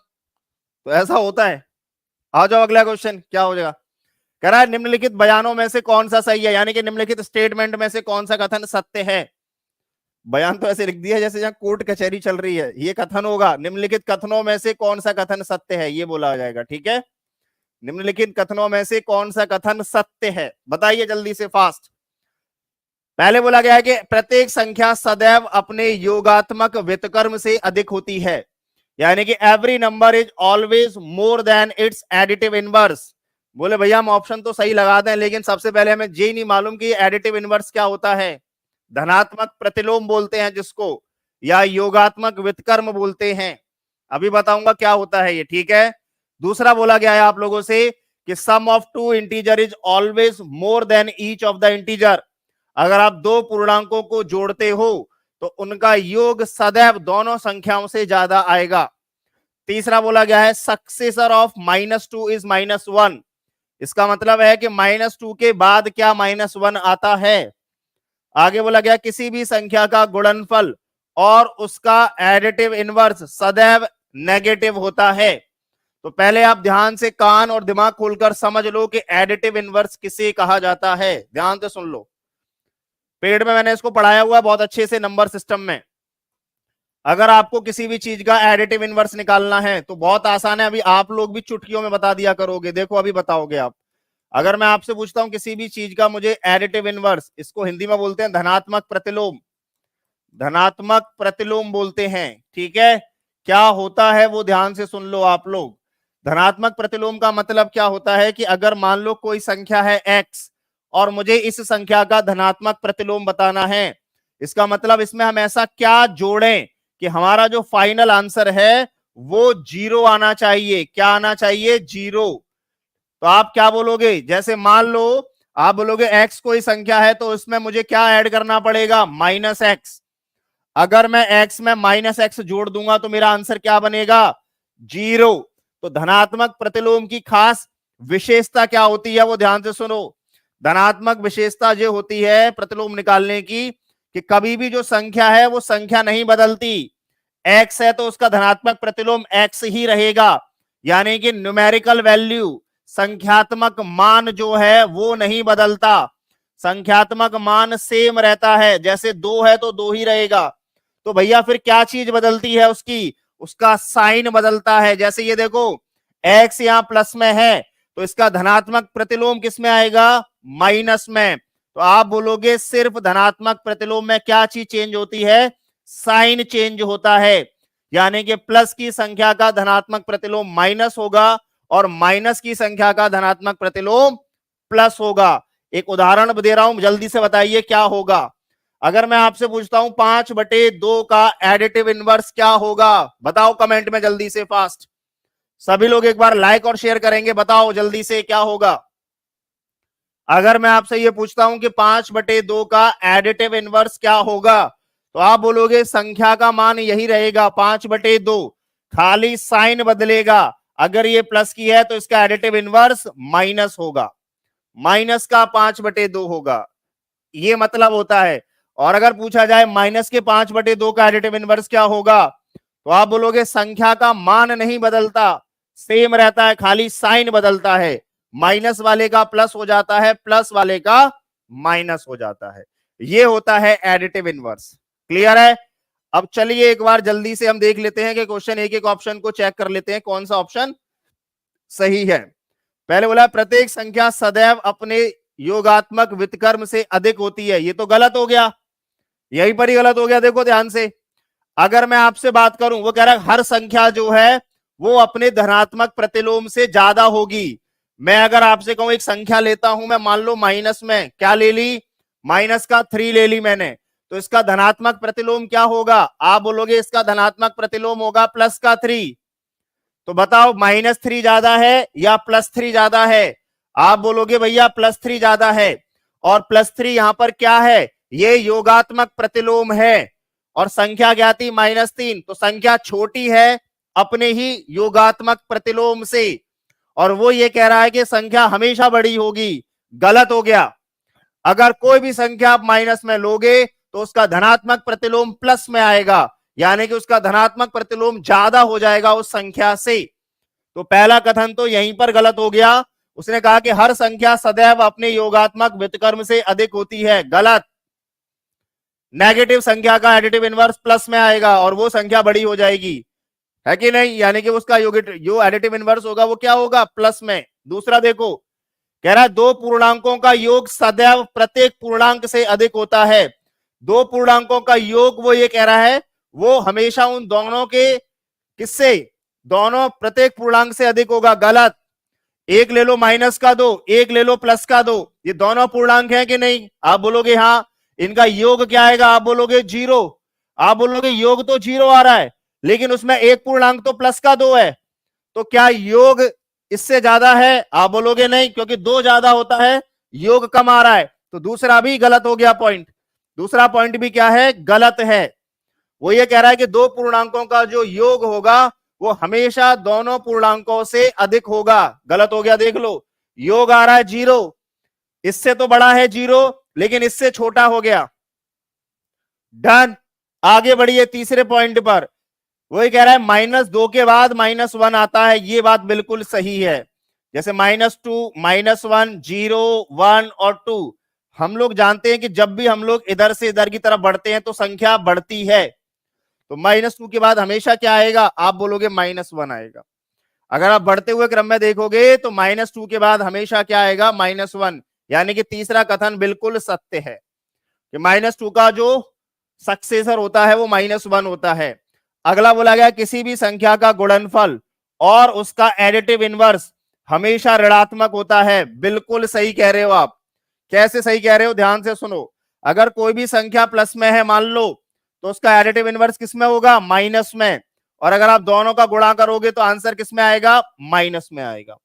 तो ऐसा होता है। आ जाओ अगला क्वेश्चन, क्या हो जाएगा। कह रहा है निम्नलिखित बयानों में से कौन सा सही है, यानी कि निम्नलिखित स्टेटमेंट में से कौन सा कथन सत्य है। बयान तो ऐसे लिख दिया जैसे जहां कोर्ट कचहरी चल रही है, ये कथन होगा। निम्नलिखित कथनों में से कौन सा कथन सत्य है, ये बोला जाएगा, ठीक है। निम्नलिखित कथनों में से कौन सा कथन सत्य है, बताइए जल्दी से, फास्ट। पहले बोला गया है कि प्रत्येक संख्या सदैव अपने योगात्मक व्युत्क्रम से अधिक होती है, यानी कि every number is always more then it's additive inverse. बोले भैया हम ऑप्शन तो सही लगा दें, लेकिन सबसे पहले हमें ये नहीं मालूम कि एडिटिव इनवर्स क्या होता है। धनात्मक प्रतिलोम बोलते हैं जिसको, या योगात्मक व्युत्क्रम बोलते हैं। अभी बताऊंगा क्या होता है ये, ठीक है। दूसरा बोला गया है आप लोगों से कि sum of two integer is always more than each of the integer. अगर आप दो पूर्णांकों को जोड़ते हो तो उनका योग सदैव दोनों संख्याओं से ज्यादा आएगा। तीसरा बोला गया है सक्सेसर ऑफ -2 इज -1। इसका मतलब है कि -2 के बाद क्या -1 आता है। आगे बोला गया किसी भी संख्या का गुणनफल और उसका एडिटिव इनवर्स सदैव नेगेटिव होता है। तो पहले आप ध्यान से कान और दिमाग खोलकर समझ लो कि एडिटिव इनवर्स किसे कहा जाता है, ध्यान से सुन लो। पेड़ में मैंने इसको पढ़ाया हुआ बहुत अच्छे से नंबर सिस्टम में। अगर आपको किसी भी चीज का एडिटिव इनवर्स निकालना है तो बहुत आसान है, अभी आप लोग भी चुटकियों में बता दिया करोगे, देखो अभी बताओगे आप। अगर मैं आपसे पूछता हूं किसी भी चीज का मुझे एडिटिव इनवर्स, इसको हिंदी में बोलते हैं धनात्मक प्रतिलोम, धनात्मक प्रतिलोम बोलते हैं, ठीक है। क्या होता है वो ध्यान से सुन लो आप लोग। धनात्मक प्रतिलोम का मतलब क्या होता है कि अगर मान लो कोई संख्या है x और मुझे इस संख्या का धनात्मक प्रतिलोम बताना है, इसका मतलब इसमें हम ऐसा क्या जोड़ें कि हमारा जो फाइनल आंसर है वो 0 आना चाहिए। क्या आना चाहिए? 0। तो आप क्या बोलोगे, जैसे मान लो आप बोलोगे x कोई संख्या है तो इसमें मुझे क्या ऐड करना पड़ेगा, -x। अगर मैं x में -x जोड़ दूंगा तो मेरा आंसर क्या बनेगा, 0। तो धनात्मक प्रतिलोम की खास विशेषता क्या होती है वो ध्यान से सुनो। धनात्मक विशेषता जो होती है प्रतिलोम निकालने की कि कभी भी जो संख्या है वो संख्या नहीं बदलती। x है तो उसका धनात्मक प्रतिलोम x ही रहेगा, यानी कि न्यूमेरिकल वैल्यू, संख्यात्मक मान जो है वो नहीं बदलता, संख्यात्मक मान सेम रहता है। जैसे 2 है तो 2 ही रहेगा। तो भैया फिर क्या चीज बदलती है उसकी, उसका साइन बदलता है। जैसे ये देखो x यहां प्लस में है तो इसका धनात्मक प्रतिलोम किस में आएगा, माइनस में। तो आप बोलोगे सिर्फ धनात्मक प्रतिलोम में क्या चीज चेंज होती है, साइन चेंज होता है, यानी कि प्लस की संख्या का धनात्मक प्रतिलोम माइनस होगा और माइनस की संख्या का धनात्मक प्रतिलोम प्लस होगा। एक उदाहरण दे रहा हूं, जल्दी से बताइए क्या होगा। अगर मैं आपसे पूछता हूं 5/2 का एडिटिव इनवर्स क्या होगा, बताओ कमेंट में जल्दी से, फास्ट। सभी लोग एक बार लाइक और शेयर करेंगे, बताओ जल्दी से क्या होगा। अगर मैं आपसे ये पूछता हूं कि 5/2 का एडिटिव इनवर्स क्या होगा, तो आप बोलोगे संख्या का मान यही रहेगा 5/2, खाली साइन बदलेगा। अगर ये प्लस की है तो इसका एडिटिव इनवर्स माइनस होगा, माइनस का 5/2 होगा, ये मतलब होता है। और अगर पूछा जाए माइनस के 5/2 का एडिटिव इनवर्स क्या होगा, तो आप बोलोगे संख्या का मान नहीं बदलता, सेम रहता है, खाली साइन बदलता है, माइनस वाले का प्लस हो जाता है, प्लस वाले का माइनस हो जाता है। ये होता है एडिटिव इनवर्स। क्लियर है? अब चलिए एक बार जल्दी से हम देख लेते हैं कि क्वेश्चन एक एक ऑप्शन को चेक कर लेते हैं कौन सा ऑप्शन सही है। पहले बोला प्रत्येक संख्या सदैव अपने योगात्मक व्युत्क्रम से अधिक होती है, ये तो गलत हो गया, यहीं पर ही गलत हो गया। देखो ध्यान से, अगर मैं आपसे बात करूं, वो कह रहा है हर संख्या जो है वो अपने धनात्मक प्रतिलोम से ज्यादा होगी। मैं अगर आपसे कहूं एक संख्या लेता हूं, मैं मान लो माइनस में क्या ले ली, माइनस का 3 ले ली मैंने, तो इसका धनात्मक प्रतिलोम क्या होगा? आप बोलोगे इसका धनात्मक प्रतिलोम होगा प्लस का 3। तो बताओ -3 ज्यादा है या +3 ज्यादा है? आप बोलोगे भैया +3 ज्यादा है। और +3 यहां पर क्या है? ये योगात्मक प्रतिलोम है। और संख्या क्या थी? -3। तो संख्या छोटी है अपने ही योगात्मक प्रतिलोम से, और वो ये कह रहा है कि संख्या हमेशा बड़ी होगी। गलत हो गया। अगर कोई भी संख्या आप माइनस में लोगे तो उसका धनात्मक प्रतिलोम प्लस में आएगा, यानी कि उसका धनात्मक प्रतिलोम ज्यादा हो जाएगा उस संख्या से। तो पहला कथन तो यहीं पर गलत हो गया। उसने कहा कि हर संख्या सदैव अपने योगात्मक व्युत्क्रम से अधिक होती है, गलत। नेगेटिव संख्या का एडिटिव इनवर्स प्लस में आएगा और वो संख्या बड़ी हो जाएगी, है कि नहीं? यानी कि उसका जो एडिटिव इनवर्स होगा वो क्या होगा? प्लस में। दूसरा देखो, कह रहा है दो पूर्णांकों का योग सदैव प्रत्येक पूर्णांक से अधिक होता है। दो पूर्णांकों का योग वो ये कह रहा है वो हमेशा उन दोनों के किससे? दोनों प्रत्येक पूर्णांक से अधिक होगा, गलत। एक ले लो माइनस का 2, एक ले लो प्लस का 2, ये दोनों पूर्णांक हैं कि नहीं? आप बोलोगे हाँ। इनका योग क्या आएगा? आप बोलोगे 0। आप बोलोगे योग तो 0 आ रहा है, लेकिन उसमें एक पूर्णांक तो प्लस का 2 है, तो क्या योग इससे ज्यादा है? आप बोलोगे नहीं, क्योंकि 2 ज्यादा होता है, योग कम आ रहा है। तो दूसरा भी गलत हो गया पॉइंट। दूसरा पॉइंट भी क्या है? गलत है। वो ये कह रहा है कि दो पूर्णांकों का जो योग होगा वो हमेशा दोनों पूर्णांकों से अधिक होगा, गलत हो गया। देख लो, योग आ रहा है 0, इससे तो बड़ा है 0 लेकिन इससे छोटा हो गया। डन। आगे बढ़िए तीसरे पॉइंट पर। वही कह रहा है -2 के बाद -1 आता है, ये बात बिल्कुल सही है। जैसे -2, -1, 0, 1 और 2, हम लोग जानते हैं कि जब भी हम लोग इधर से इधर की तरफ बढ़ते हैं तो संख्या बढ़ती है। तो -2 के बाद हमेशा क्या आएगा? आप बोलोगे -1 आएगा। अगर आप बढ़ते हुए क्रम में देखोगे तो -2 के बाद हमेशा क्या आएगा? -1। यानी कि तीसरा कथन बिल्कुल सत्य है कि -2 का जो सक्सेसर होता है वो -1 होता है। अगला बोला गया किसी भी संख्या का गुणनफल और उसका एडिटिव इनवर्स हमेशा ऋणात्मक होता है। बिल्कुल सही कह रहे हो आप। कैसे सही कह रहे हो? ध्यान से सुनो। अगर कोई भी संख्या प्लस में है मान लो, तो उसका एडिटिव इनवर्स किस में होगा? माइनस में। और अगर आप दोनों का गुणा करोगे तो आंसर किस में आएगा? माइनस में आएगा।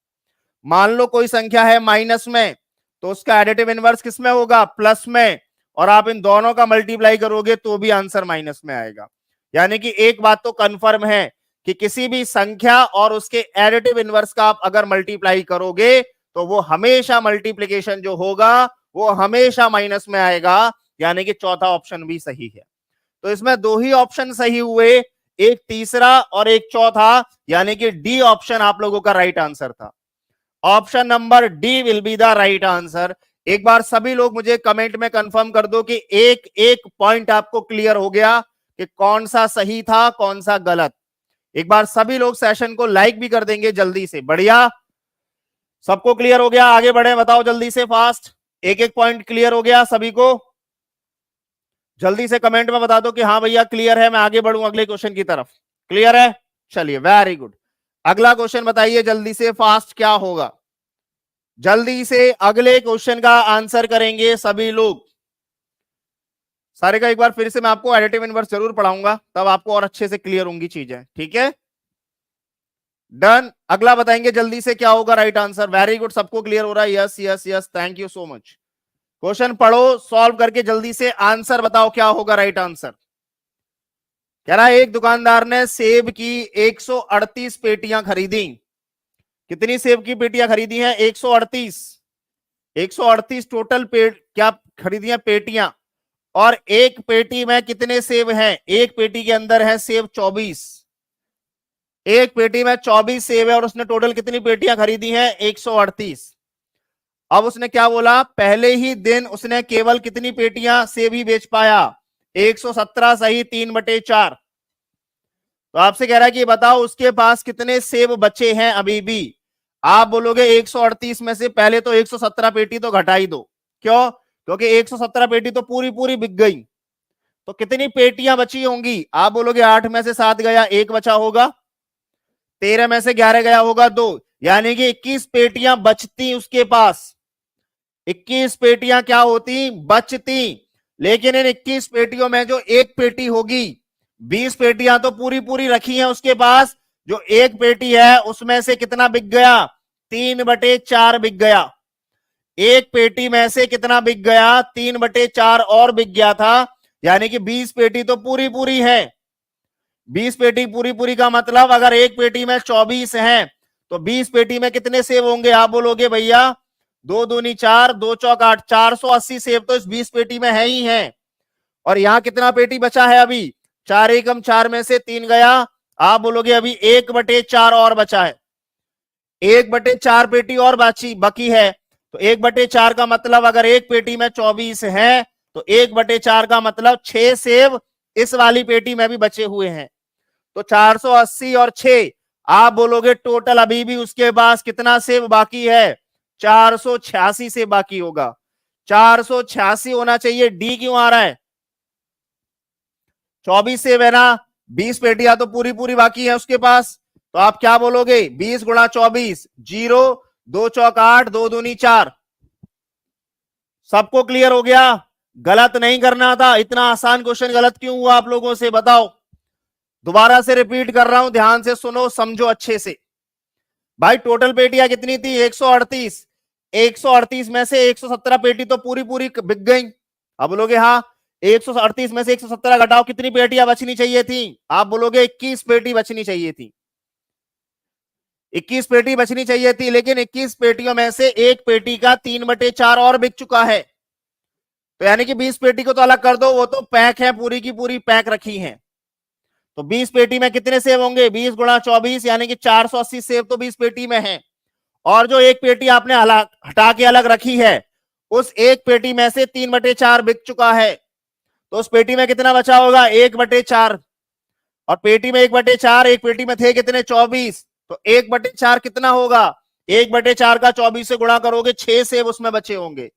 मान लो कोई संख्या है माइनस में, तो उसका एडिटिव इनवर्स किस में होगा? प्लस में। और आप इन दोनों का मल्टीप्लाई करोगे तो भी आंसर माइनस में आएगा। यानी कि एक बात तो कंफर्म है कि किसी भी संख्या और उसके एडिटिव इनवर्स का आप अगर मल्टीप्लाई करोगे तो वो हमेशा मल्टीप्लीकेशन जो होगा वो हमेशा माइनस में आएगा। यानी कि चौथा ऑप्शन भी सही है। तो इसमें दो ही ऑप्शन सही हुए, एक तीसरा और एक चौथा, यानी कि डी ऑप्शन आप लोगों का राइट आंसर था। Option number D will be the right answer. एक बार सभी लोग मुझे कमेंट में कंफर्म कर दो कि एक एक पॉइंट आपको क्लियर हो गया कि कौन सा सही था कौन सा गलत। एक बार सभी लोग सेशन को लाइक भी कर देंगे जल्दी से। बढ़िया, सबको क्लियर हो गया? आगे बढ़े, बताओ जल्दी से, फास्ट। एक एक पॉइंट क्लियर हो गया सभी को? जल्दी से कमेंट में बता दो कि हाँ भैया क्लियर है, मैं आगे बढ़ूं अगले क्वेश्चन की तरफ। क्लियर है? चलिए, वेरी गुड। अगला क्वेश्चन बताइए जल्दी से, फास्ट, क्या होगा? जल्दी से अगले क्वेश्चन का आंसर करेंगे सभी लोग। सारे का एक बार फिर से मैं आपको एडिटिव इनवर्स जरूर पढ़ाऊंगा, तब आपको और अच्छे से क्लियर होंगी चीजें, ठीक है? डन। अगला बताएंगे जल्दी से क्या होगा राइट आंसर। वेरी गुड, सबको क्लियर हो रहा है? Yes yes yes, thank you so much. Question पढ़ो, सॉल्व करके जल्दी से आंसर बताओ क्या होगा राइट आंसर। कह रहा है एक दुकानदार ने सेब की 138 पेटियां खरीदी। कितनी सेब की पेटियां खरीदी हैं? 138। 138 टोटल क्या खरीदी हैं? पेटियां। और एक पेटी में कितने सेब हैं? एक पेटी के अंदर है सेब 24। एक पेटी में 24 सेब है और उसने टोटल कितनी पेटियां खरीदी हैं? 138। अब उसने क्या बोला, पहले ही दिन उसने केवल कितनी पेटियां सेब ही बेच पाया? 117 सही 3/4। तो आपसे कह रहा है कि बताओ उसके पास कितने सेब बचे हैं अभी भी। आप बोलोगे 138 में से पहले तो 117 पेटी तो घटा ही दो। क्यों? क्योंकि 117 पेटी तो पूरी पूरी बिक गई। तो कितनी पेटियां बची होंगी? आप बोलोगे 8 में से 7 गया, 1 बचा होगा। 13 में से 11 गया होगा, 2, यानी कि 21 पेटियां बचती उसके पास। 21 पेटियां क्या होती? बचती। लेकिन इन 21 पेटियों में जो एक पेटी होगी, 20 पेटियां तो पूरी पूरी रखी हैं उसके पास, जो एक पेटी है उसमें से कितना बिक गया? 3/4 बिक गया। एक पेटी में से कितना बिक गया? 3/4 और बिक गया था, यानी कि 20 पेटी तो पूरी पूरी है। 20 पेटी पूरी पूरी का मतलब अगर एक पेटी में 24 है तो 20 पेटी में कितने सेब होंगे? आप बोलोगे भैया 2 दूनी 4, 2 चौक 8, 480 सेब तो इस 20 पेटी में है ही है। और यहां कितना पेटी बचा है अभी? 4 एकम 4 में से 3 गया। आप बोलोगे अभी 1/4 और बचा है। 1/4 पेटी और बाकी है। तो 1/4 का मतलब अगर एक पेटी में 24 है तो 1/4 का मतलब 6 सेब इस वाली पेटी में भी बचे हुए हैं। तो 480 और 6, आप बोलोगे टोटल अभी भी उसके पास कितना सेब बाकी है? 486 से बाकी होगा। 486 होना चाहिए। डी क्यों आ रहा है? 24 सेब है ना, 20 पेटियां तो पूरी पूरी बाकी है उसके पास। तो आप क्या बोलोगे? 20 गुणा 24, 0, 2 चौक 8, 2 दूनी 4। सबको क्लियर हो गया? गलत नहीं करना था। इतना आसान क्वेश्चन गलत क्यों हुआ आप लोगों से, बताओ। दोबारा से रिपीट कर रहा हूं, ध्यान से सुनो, समझो अच्छे से। भाई टोटल पेटियां कितनी थी? 138। 138 में से 117 पेटी तो पूरी पूरी बिक गई। अब बोलोगे हाँ, 138 में से 117 घटाओ, कितनी पेटियां बचनी चाहिए थी? आप बोलोगे 21 पेटी बचनी चाहिए थी। 21 पेटी बचनी चाहिए थी, लेकिन 21 पेटियों में से एक पेटी का 3/4 और बिक चुका है। तो यानी कि 20 पेटी को तो अलग कर दो, वो तो पैक है, पूरी की पूरी पैक रखी है। तो 20 पेटी में कितने सेब होंगे? 20 गुणा 24, यानी कि 480 सेब तो 20 पेटी में है। और जो एक पेटी आपने अलग हटा के अलग रखी है, उस एक पेटी में से 3/4 बिक चुका है। तो उस पेटी में कितना बचा होगा? 1/4। और पेटी में 1/4, एक पेटी में थे कितने? 24। तो 1/4 कितना होगा? 1/4 का 24 से गुणा करोगे, 6 सेब उसमें बचे होंगे।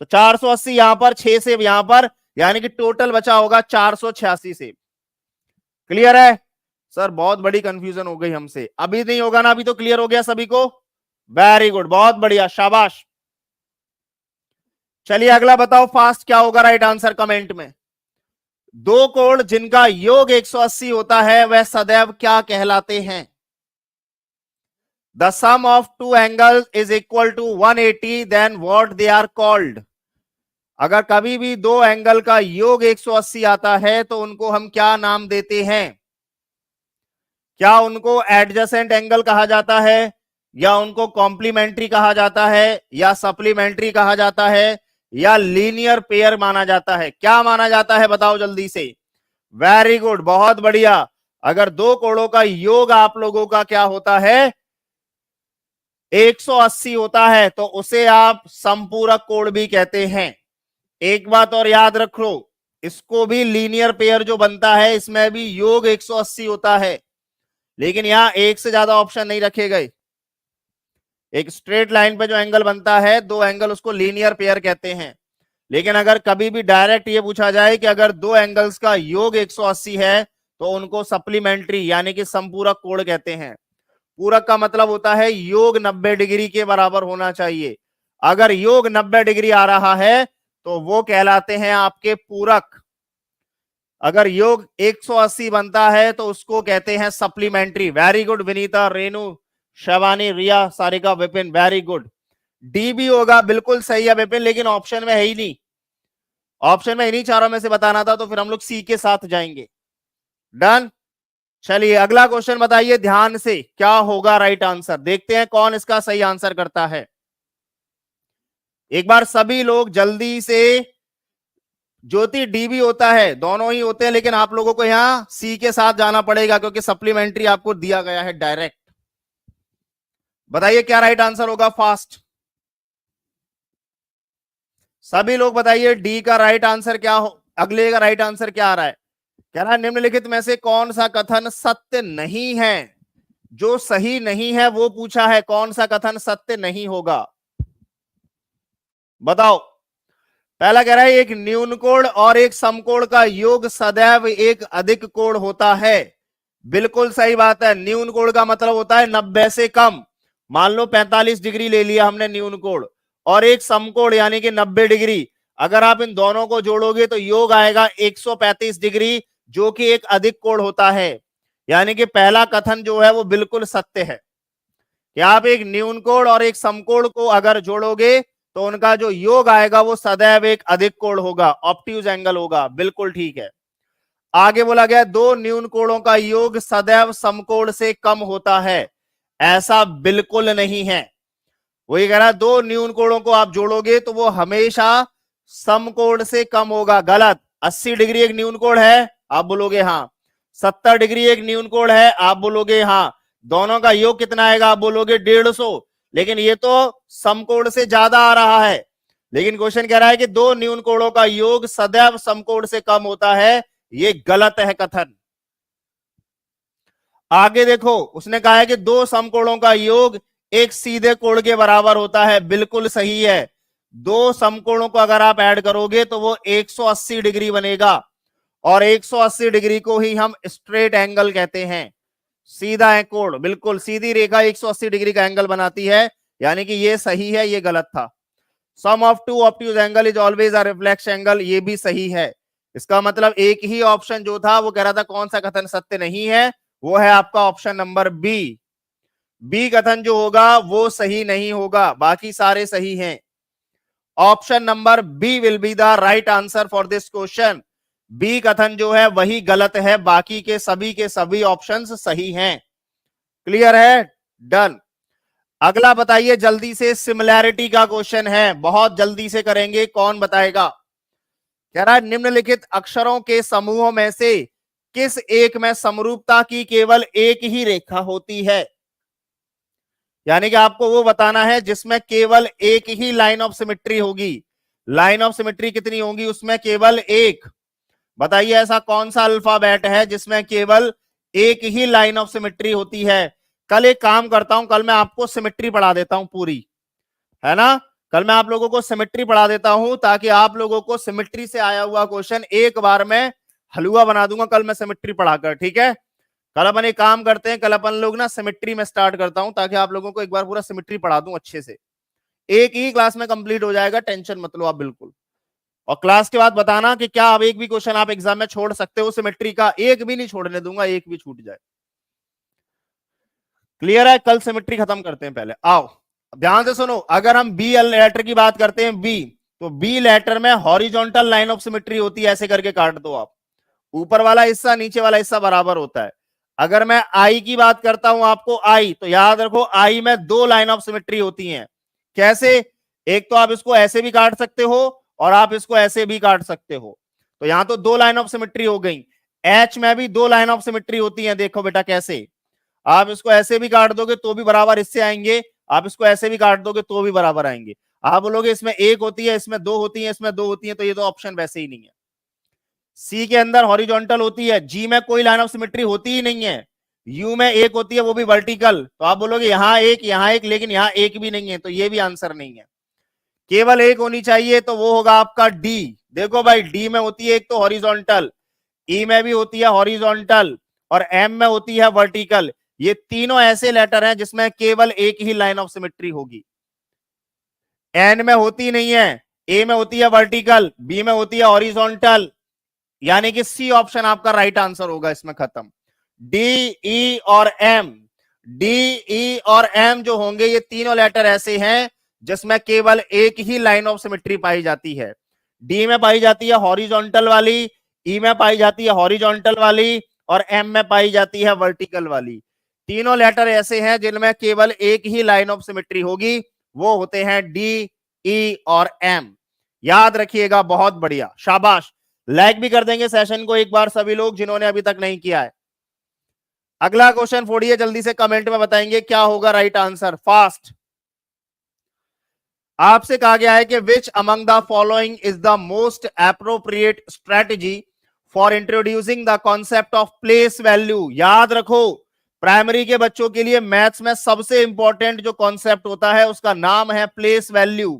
तो 480 यहां पर, 6 सेब यहां पर, यानी कि टोटल बचा होगा 486 सेब। क्लियर है? सर बहुत बड़ी कंफ्यूजन हो गई हमसे। अभी नहीं होगा ना? अभी तो क्लियर हो गया सभी को? वेरी गुड, बहुत बढ़िया, शाबाश। चलिए अगला बताओ फास्ट, क्या होगा राइट आंसर कमेंट में। दो कोण जिनका योग 180 होता है वह सदैव क्या कहलाते हैं? The sum of two angles is equal to 180, then what they are called? अगर कभी भी दो एंगल का योग 180 आता है तो उनको हम क्या नाम देते हैं? क्या उनको एडजेसेंट एंगल कहा जाता है, या उनको कॉम्प्लीमेंट्री कहा जाता है, या सप्लीमेंट्री कहा जाता है, या लीनियर पेयर माना जाता है? क्या माना जाता है बताओ जल्दी से। वेरी गुड, बहुत बढ़िया। अगर दो कोणों का योग आप लोगों का क्या होता है? 180 होता है तो उसे आप संपूरक कोण भी कहते हैं। एक बात और याद रखो, इसको भी लीनियर पेयर जो बनता है इसमें भी योग 180 होता है, लेकिन यहां एक से ज्यादा ऑप्शन नहीं रखे गए। एक स्ट्रेट लाइन पे जो एंगल बनता है, दो एंगल, उसको लीनियर पेयर कहते हैं। लेकिन अगर कभी भी डायरेक्ट ये पूछा जाए कि अगर दो एंगल्स का योग 180 है तो उनको सप्लीमेंट्री यानी कि संपूरक कोण कहते हैं। पूरक का मतलब होता है योग 90 डिग्री के बराबर होना चाहिए। अगर योग 90 डिग्री आ रहा है तो वो कहलाते हैं आपके पूरक। अगर योग 180 बनता है तो उसको कहते हैं supplementary. Very good Vinita, Renu, Shivani, Riya, Sarika, Vipin, very good. D भी होगा, बिल्कुल सही है विपिन, लेकिन ऑप्शन में है ही नहीं। ऑप्शन में इन्हीं चारों में से बताना था, तो फिर हम लोग सी के साथ जाएंगे। डन। चलिए अगला क्वेश्चन बताइए ध्यान से, क्या होगा राइट आंसर। देखते हैं कौन इसका सही आंसर करता है। एक बार सभी लोग जल्दी से ज्योति डी भी होता है, दोनों ही होते हैं, लेकिन आप लोगों को यहां सी के साथ जाना पड़ेगा क्योंकि सप्लीमेंट्री आपको दिया गया है डायरेक्ट। बताइए क्या राइट आंसर होगा फास्ट, सभी लोग बताइए डी का राइट आंसर क्या हो, अगले का राइट आंसर क्या आ रहा है। कह रहा है निम्नलिखित में से कौन सा कथन सत्य नहीं है, जो सही नहीं है वो पूछा है, कौन सा कथन सत्य नहीं होगा बताओ। पहला कह रहा है एक न्यून कोण और एक समकोण का योग सदैव एक अधिक कोण होता है, बिल्कुल सही बात है। न्यून कोण का मतलब होता है 90 से कम, मान लो 45 डिग्री ले लिया हमने न्यून कोण, और एक समकोण यानी कि 90 डिग्री, अगर आप इन दोनों को जोड़ोगे तो योग आएगा 135 डिग्री, जो कि एक अधिक कोण होता है। यानी कि पहला कथन जो है वो बिल्कुल सत्य है कि आप एक न्यून कोण और एक समकोण को अगर जोड़ोगे तो उनका जो योग आएगा वो सदैव एक अधिक कोण होगा, ऑब्ट्यूज एंगल होगा, बिल्कुल ठीक है। आगे बोला गया दो न्यून कोणों का योग सदैव समकोण से कम होता है, ऐसा बिल्कुल नहीं है। वही कह रहा है दो न्यून कोणों को आप जोड़ोगे तो वो हमेशा समकोण से कम होगा, गलत। 80 डिग्री एक न्यून कोण है, आप बोलोगे हाँ। 70 डिग्री एक न्यून कोण है, आप बोलोगे हाँ। दोनों का योग कितना आएगा, आप बोलोगे 150, लेकिन ये तो समकोण से ज्यादा आ रहा है। लेकिन क्वेश्चन कह रहा है कि दो न्यून कोणों का योग सदैव समकोण से कम होता है, ये गलत है कथन। आगे देखो उसने कहा है कि दो समकोणों का योग एक सीधे कोण के बराबर होता है, बिल्कुल सही है। दो समकोणों को अगर आप ऐड करोगे तो वो 180 डिग्री बनेगा, और 180 डिग्री को ही हम स्ट्रेट एंगल कहते हैं, सीधा है कोण, बिल्कुल सीधी रेखा 180 डिग्री का एंगल बनाती है, यानी कि ये सही है, ये गलत था। Sum of two obtuse angle is always a reflex angle, ये भी सही है। इसका मतलब एक ही ऑप्शन जो था वो कह रहा था कौन सा कथन सत्य नहीं है, वो है आपका ऑप्शन नंबर बी। बी कथन जो होगा वो सही नहीं होगा, बाकी सारे सही हैं। Option number B will be the right answer for this question. B कथन जो है वही गलत है, बाकी के सभी ऑप्शंस सही हैं। क्लियर है, डन। अगला बताइए जल्दी से, सिमिलैरिटी का क्वेश्चन है, बहुत जल्दी से करेंगे, कौन बताएगा। कह रहा है निम्नलिखित अक्षरों के समूहों में से किस एक में समरूपता की केवल एक ही रेखा होती है, यानी कि आपको वो बताना है जिसमें केवल एक ही लाइन ऑफ सिमेट्री होगी। लाइन ऑफ सिमेट्री कितनी होगी, उसमें केवल एक। बताइए ऐसा कौन सा अल्फाबेट है जिसमें केवल एक ही लाइन ऑफ सिमेट्री होती है। कल एक काम करता हूं, कल मैं आपको सिमेट्री पढ़ा देता हूं पूरी, है ना। कल मैं आप लोगों को सिमेट्री पढ़ा देता हूं ताकि आप लोगों को सिमेट्री से आया हुआ क्वेश्चन एक बार में हलवा बना दूंगा, कल मैं सिमेट्री पढ़ाकर, ठीक है। कल अपन एक काम करते हैं, कल अपन लोग ना सिमेट्री में स्टार्ट करता हूं ताकि आप लोगों को एक बार पूरा सिमेट्री पढ़ा दूं अच्छे से, एक ही क्लास में कंप्लीट हो जाएगा, टेंशन मत लो आप बिल्कुल। और क्लास के बाद बताना कि क्या आप एक भी क्वेश्चन आप एग्जाम में छोड़ सकते हो सिमेट्री का, एक भी नहीं छोड़ने दूंगा, एक भी छूट जाए। क्लियर है, कल सिमेट्री खत्म करते हैं। पहले आओ ध्यान से सुनो, अगर हम बी लेटर की बात करते हैं, बी, तो बी लेटर में हॉरिजॉन्टल लाइन ऑफ सिमेट्री होती है, ऐसे करके काट दो आप, ऊपर वाला हिस्सा नीचे वाला हिस्सा बराबर होता है। अगर मैं आई की बात करता हूं आपको, आई, तो याद रखो आई में दो लाइन ऑफ सिमेट्री होती हैं। कैसे, एक तो आप इसको ऐसे भी काट सकते हो और आप इसको ऐसे भी काट सकते हो, तो यहां तो दो लाइन ऑफ सिमेट्री हो गई। एच में भी दो लाइन ऑफ सिमेट्री होती है, देखो बेटा कैसे, आप इसको ऐसे भी काट दोगे तो भी बराबर इससे आएंगे, आप इसको ऐसे भी काट दोगे तो भी बराबर आएंगे। आप बोलोगे इसमें एक होती है, इसमें दो होती है, इसमें दो होती है, तो ये तो ऑप्शन वैसे ही नहीं है। सी के अंदर हॉरिजॉन्टल होती है, जी में कोई लाइन ऑफ सिमेट्री होती ही नहीं है, यू में एक होती है वो भी वर्टिकल, तो आप बोलोगे यहां एक, लेकिन यहां एक भी नहीं है, तो ये भी आंसर नहीं है। केवल एक होनी चाहिए, तो वो होगा आपका डी। देखो भाई डी में होती है एक तो हॉरिजॉन्टल, ई में भी होती है हॉरिजॉन्टल, और एम में होती है वर्टिकल। ये तीनों ऐसे लेटर हैं जिसमें केवल एक ही लाइन ऑफ सिमेट्री होगी। एन में होती नहीं है, ए में होती है वर्टिकल, बी में होती है हॉरिजॉन्टल, यानी कि सी ऑप्शन आपका राइट आंसर होगा इसमें, खत्म। डी, ई और एम, डी, ई और एम जो होंगे ये तीनों लेटर ऐसे हैं जिसमें केवल एक ही लाइन ऑफ सिमेट्री पाई जाती है। डी में पाई जाती है हॉरिजॉन्टल वाली, ई में पाई जाती है हॉरिजॉन्टल वाली, और एम में पाई जाती है वर्टिकल वाली। तीनों लेटर ऐसे हैं जिनमें केवल एक ही लाइन ऑफ सिमेट्री होगी, वो होते हैं डी, ई और एम। याद रखिएगा, बहुत बढ़िया, शाबाश। लाइक भी कर देंगे सेशन को एक बार सभी लोग जिन्होंने अभी तक नहीं किया है। अगला क्वेश्चन फोड़िए, जल्दी से कमेंट में बताएंगे क्या होगा राइट आंसर, फास्ट। आपसे कहा गया है कि which among the following is the most appropriate strategy for introducing the concept of place value. याद रखो, प्राइमरी के बच्चों के लिए मैथ्स में सबसे इंपॉर्टेंट जो कॉन्सेप्ट होता है उसका नाम है प्लेस वैल्यू।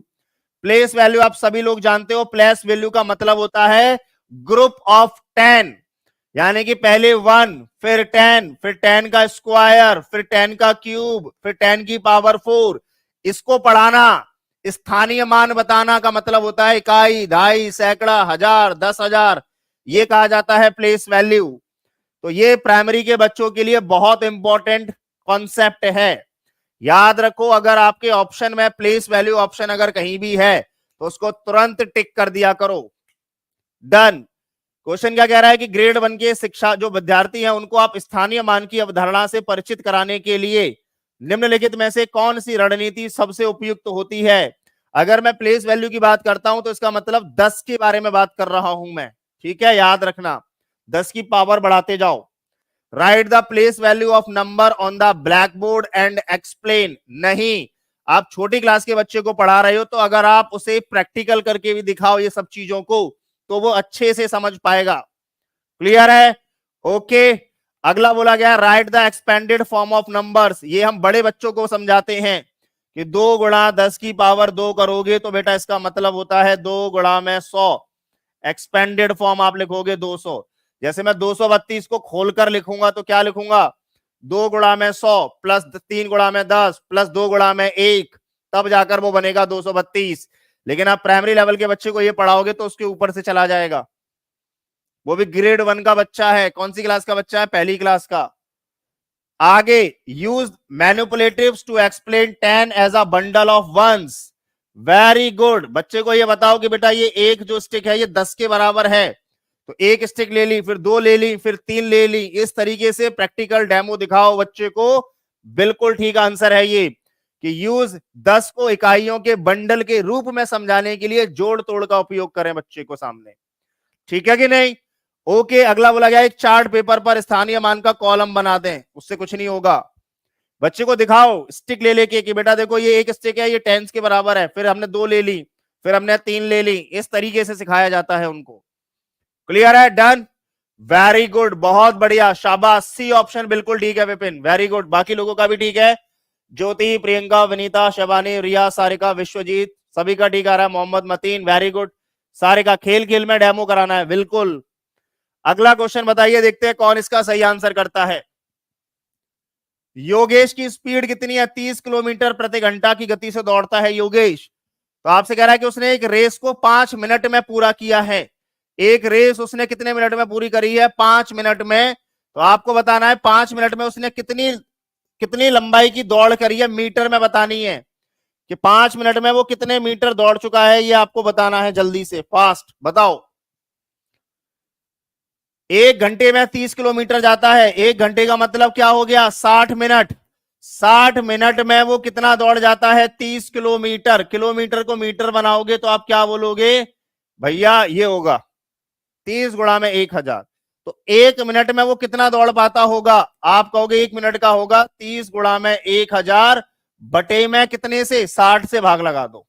प्लेस वैल्यू आप सभी लोग जानते हो, प्लेस वैल्यू का मतलब होता है ग्रुप ऑफ 10, यानी कि पहले 1 फिर 10 फिर 10 का स्क्वायर फिर 10 का क्यूब फिर 10 की पावर 4। इसको पढ़ाना, स्थानीय मान बताना का मतलब होता है इकाई, ढाई, सैकड़ा, हजार, 10,000, ये कहा जाता है प्लेस वैल्यू। तो ये प्राइमरी के बच्चों के लिए बहुत इंपॉर्टेंट कॉन्सेप्ट है। याद रखो, अगर आपके ऑप्शन में प्लेस वैल्यू ऑप्शन अगर कहीं भी है तो उसको तुरंत टिक कर दिया करो। डन। क्वेश्चन क्या कह रहा है कि ग्रेड 1 के शिक्षा जो विद्यार्थी हैं उनको आप स्थानीय मान की अवधारणा से परिचित कराने के लिए निम्नलिखित में से कौन सी रणनीति सबसे उपयुक्त होती है। अगर मैं प्लेस वैल्यू की बात करता हूं तो इसका मतलब 10 के बारे में बात कर रहा हूं मैं, ठीक है, याद रखना 10 की पावर बढ़ाते जाओ। Right the place value of number on the black board and explain. नहीं, आप छोटी क्लास के बच्चे को पढ़ा रहे हो तो अगर आप उसे प्रैक्टिकल करके भी दिखाओ ये सब चीजों को तो वो अच्छे से समझ पाएगा। क्लियर है? ओके। अगला बोला गया right the expanded form of numbers. ये हम बड़े बच्चों को समझाते हैं कि 2 गुणा 10 की पावर 2 करोगे तो बेटा इसका मतलब होता है 2 गुणा में 100। एक्सपेंडेड फॉर्म आप लिखोगे 200। जैसे मैं 232 को खोलकर लिखूंगा तो क्या लिखूंगा, 2 गुणा में 100 प्लस 3 गुणा में 10 प्लस 2 गुणा में 1, तब जाकर वो बनेगा 232। लेकिन आप प्राइमरी लेवल के बच्चे को ये पढ़ाओगे तो उसके ऊपर से चला जाएगा, वो भी ग्रेड 1 का बच्चा है। कौन सी क्लास का बच्चा है? पहली क्लास का। आगे use manipulatives to explain 10 as a bundle of ones. Very good. बच्चे को ये बताओ कि बेटा ये एक जो स्टिक है ये 10 के बराबर है, तो एक स्टिक ले ली, फिर 2 ले ली, फिर 3 ले ली। इस तरीके से प्रैक्टिकल डेमो दिखाओ बच्चे को। बिल्कुल ठीक आंसर है ये कि यूज 10 को इकाइयों के बंडल के रूप में समझाने के लिए जोड़ तोड़ का उपयोग करें बच्चे को सामने। ठीक है कि नहीं? ओके। अगला बोला गया एक चार्ट पेपर पर स्थानीय मान का कॉलम बना दें, उससे कुछ नहीं होगा। बच्चे को दिखाओ स्टिक ले लेके कि बेटा देखो ये एक स्टिक है, ये 10 के बराबर है, फिर हमने 2 ले ली, फिर हमने 3 ले ली। इस तरीके से सिखाया जाता है उनको। क्लियर है? डन। वेरी गुड, बहुत बढ़िया, शाबाश। सी ऑप्शन बिल्कुल ठीक है विपिन, वेरी गुड। बाकी लोगों का भी ठीक है, ज्योति, प्रियंका, वनीता, शबानी, रिया, सारिका, विश्वजीत, सभी का ठीक आ रहा है। Mohammad Mateen, very good. सारिका खेल खेल में डेमो कराना है, बिल्कुल। अगला क्वेश्चन बताइए, देखते हैं कौन इसका सही आंसर करता है। योगेश की स्पीड कितनी है? 30 किलोमीटर प्रति घंटा की गति से दौड़ता है योगेश। तो आपसे कह रहा है कि उसने एक रेस को 5 मिनट में पूरा किया है। एक रेस उसने कितने मिनट में पूरी करी है? 5 मिनट में। तो आपको बताना है 5 मिनट में उसने कितनी कितनी लंबाई की दौड़ करी है, मीटर में बतानी है कि 5 मिनट में वो कितने मीटर दौड़ चुका है, ये आपको बताना है। जल्दी से फास्ट बताओ। 1 घंटे में 30 किलोमीटर जाता है, 1 घंटे का मतलब क्या हो गया? 60 मिनट। 60 मिनट में वो कितना दौड़ जाता है? 30 किलोमीटर। किलोमीटर को मीटर बनाओगे तो आप क्या बोलोगे भैया? ये होगा 30 गुणा में 1000। तो 1 मिनट में वो कितना दौड़ पाता होगा? आप कहोगे 1 मिनट का होगा 30 गुणा में 1000 बटे में कितने से? 60 से भाग लगा दो।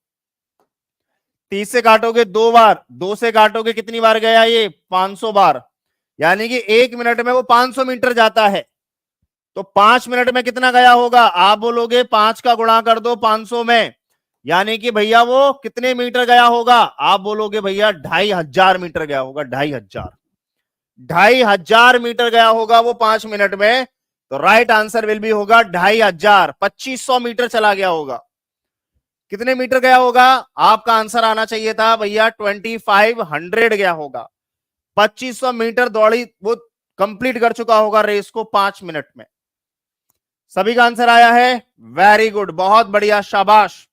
30 से काटोगे 2 बार, 2 से काटोगे कितनी बार गया ये? 500 बार। यानी कि 1 मिनट में वो 500 मीटर जाता है। तो 5 मिनट में कितना गया होगा? आप बोलोगे 5 का गुणा कर दो 500 में, यानी कि भैया वो कितने मीटर गया होगा? आप बोलोगे भैया 2500 मीटर गया होगा। 2500 मीटर गया होगा वो 5 मिनट में। तो राइट आंसर विल बी होगा 2500। 2500 मीटर चला गया होगा। कितने मीटर गया होगा? आपका आंसर आना चाहिए था भैया 2500 गया होगा। 2500 मीटर दौड़ी वो कंप्लीट कर चुका होगा रेस को 5 मिनट में। सभी का आंसर आया है, वेरी गुड, बहुत बढ़िया, शाबाश।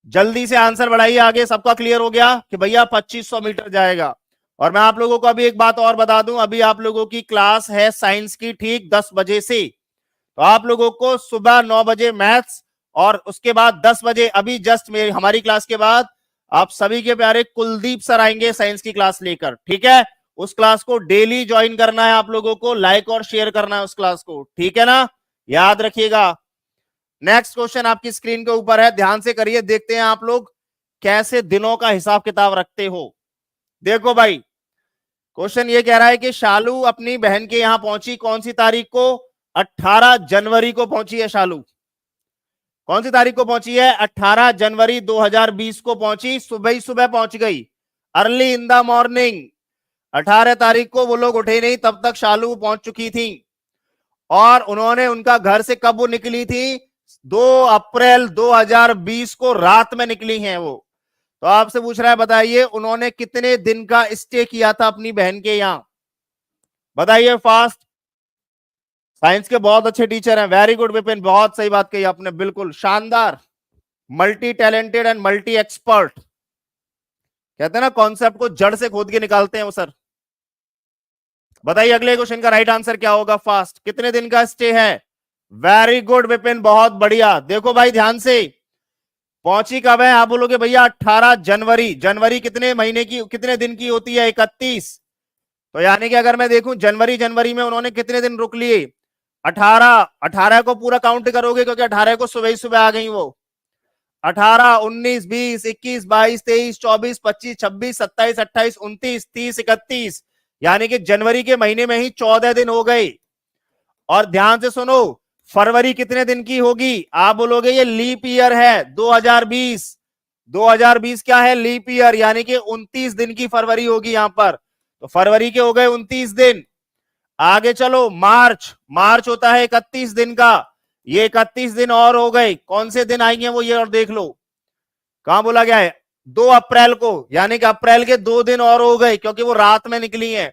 जल्दी से आंसर बढ़ाइए आगे। सबका क्लियर हो गया कि भैया 2500 मीटर जाएगा। और मैं आप लोगों को अभी एक बात और बता दूं, अभी आप लोगों की क्लास है साइंस की ठीक 10 बजे से। तो आप लोगों को सुबह 9 बजे मैथ्स और उसके बाद 10 बजे अभी जस्ट मेरी हमारी क्लास के बाद आप सभी के प्यारे कुलदीप सर आएंगे साइंस की क्लास लेकर, ठीक है। उस क्लास को डेली ज्वाइन करना है आप लोगों को, लाइक और शेयर करना है उस क्लास को, ठीक है ना, याद रखिएगा। नेक्स्ट क्वेश्चन आपकी स्क्रीन के ऊपर है, ध्यान से करिए, देखते हैं आप लोग कैसे दिनों का हिसाब किताब रखते हो। देखो भाई, क्वेश्चन ये कह रहा है कि शालू अपनी बहन के यहां पहुंची कौन सी तारीख को? 18 जनवरी को पहुंची है शालू। कौन सी तारीख को पहुंची है? 18 जनवरी 2020 को पहुंची, सुबह ही सुबह पहुंच गई, अर्ली इन द मॉर्निंग। 18 तारीख को वो लोग उठे नहीं, तब तक शालू पहुंच चुकी थी। और उन्होंने उनका घर से कब वो निकली थी? 2 अप्रैल 2020 को रात में निकली हैं वो। तो आपसे पूछ रहा है, बताइए उन्होंने कितने दिन का स्टे किया था अपनी बहन के यहां? बताइए फास्ट। साइंस के बहुत अच्छे टीचर हैं, वेरी गुड विपिन, बहुत सही बात कही आपने, बिल्कुल शानदार, multi talented and multi expert. कहते हैं ना, कॉन्सेप्ट को जड़ से खोद के निकालते हैं वो सर। बताइए अगले क्वेश्चन का राइट आंसर क्या होगा फास्ट, कितने दिन का स्टे है? वेरी गुड विपिन, बहुत बढ़िया। देखो भाई ध्यान से, पहुंची कब है? आप बोलोगे भैया 18 जनवरी। जनवरी कितने महीने की, कितने दिन की होती है? 31। तो यानी कि अगर मैं देखूं जनवरी में उन्होंने कितने दिन रुक लिए? 18 को पूरा काउंट करोगे, क्योंकि 18 को सुबह ही सुबह आ गई वो। 18, 19, 20, 21, 22, 23, 24, 25, 26, 27, 28, 29, 30, 31, यानी कि जनवरी के महीने में ही 14 दिन हो गए। और ध्यान से सुनो, फरवरी कितने दिन की होगी? आप बोलोगे ये लीप ईयर है 2020। 2020 क्या है? लीप ईयर, यानी कि 29 दिन की फरवरी होगी यहां पर। तो फरवरी के हो गए 29 दिन। आगे चलो, मार्च होता है 31 दिन का, ये 31 दिन और हो गए। कौन से दिन आएंगे वो, ये और देख लो, कहां बोला गया है? 2 अप्रैल को, यानी कि अप्रैल के 2 दिन और हो गए, क्योंकि वो रात में निकली हैं।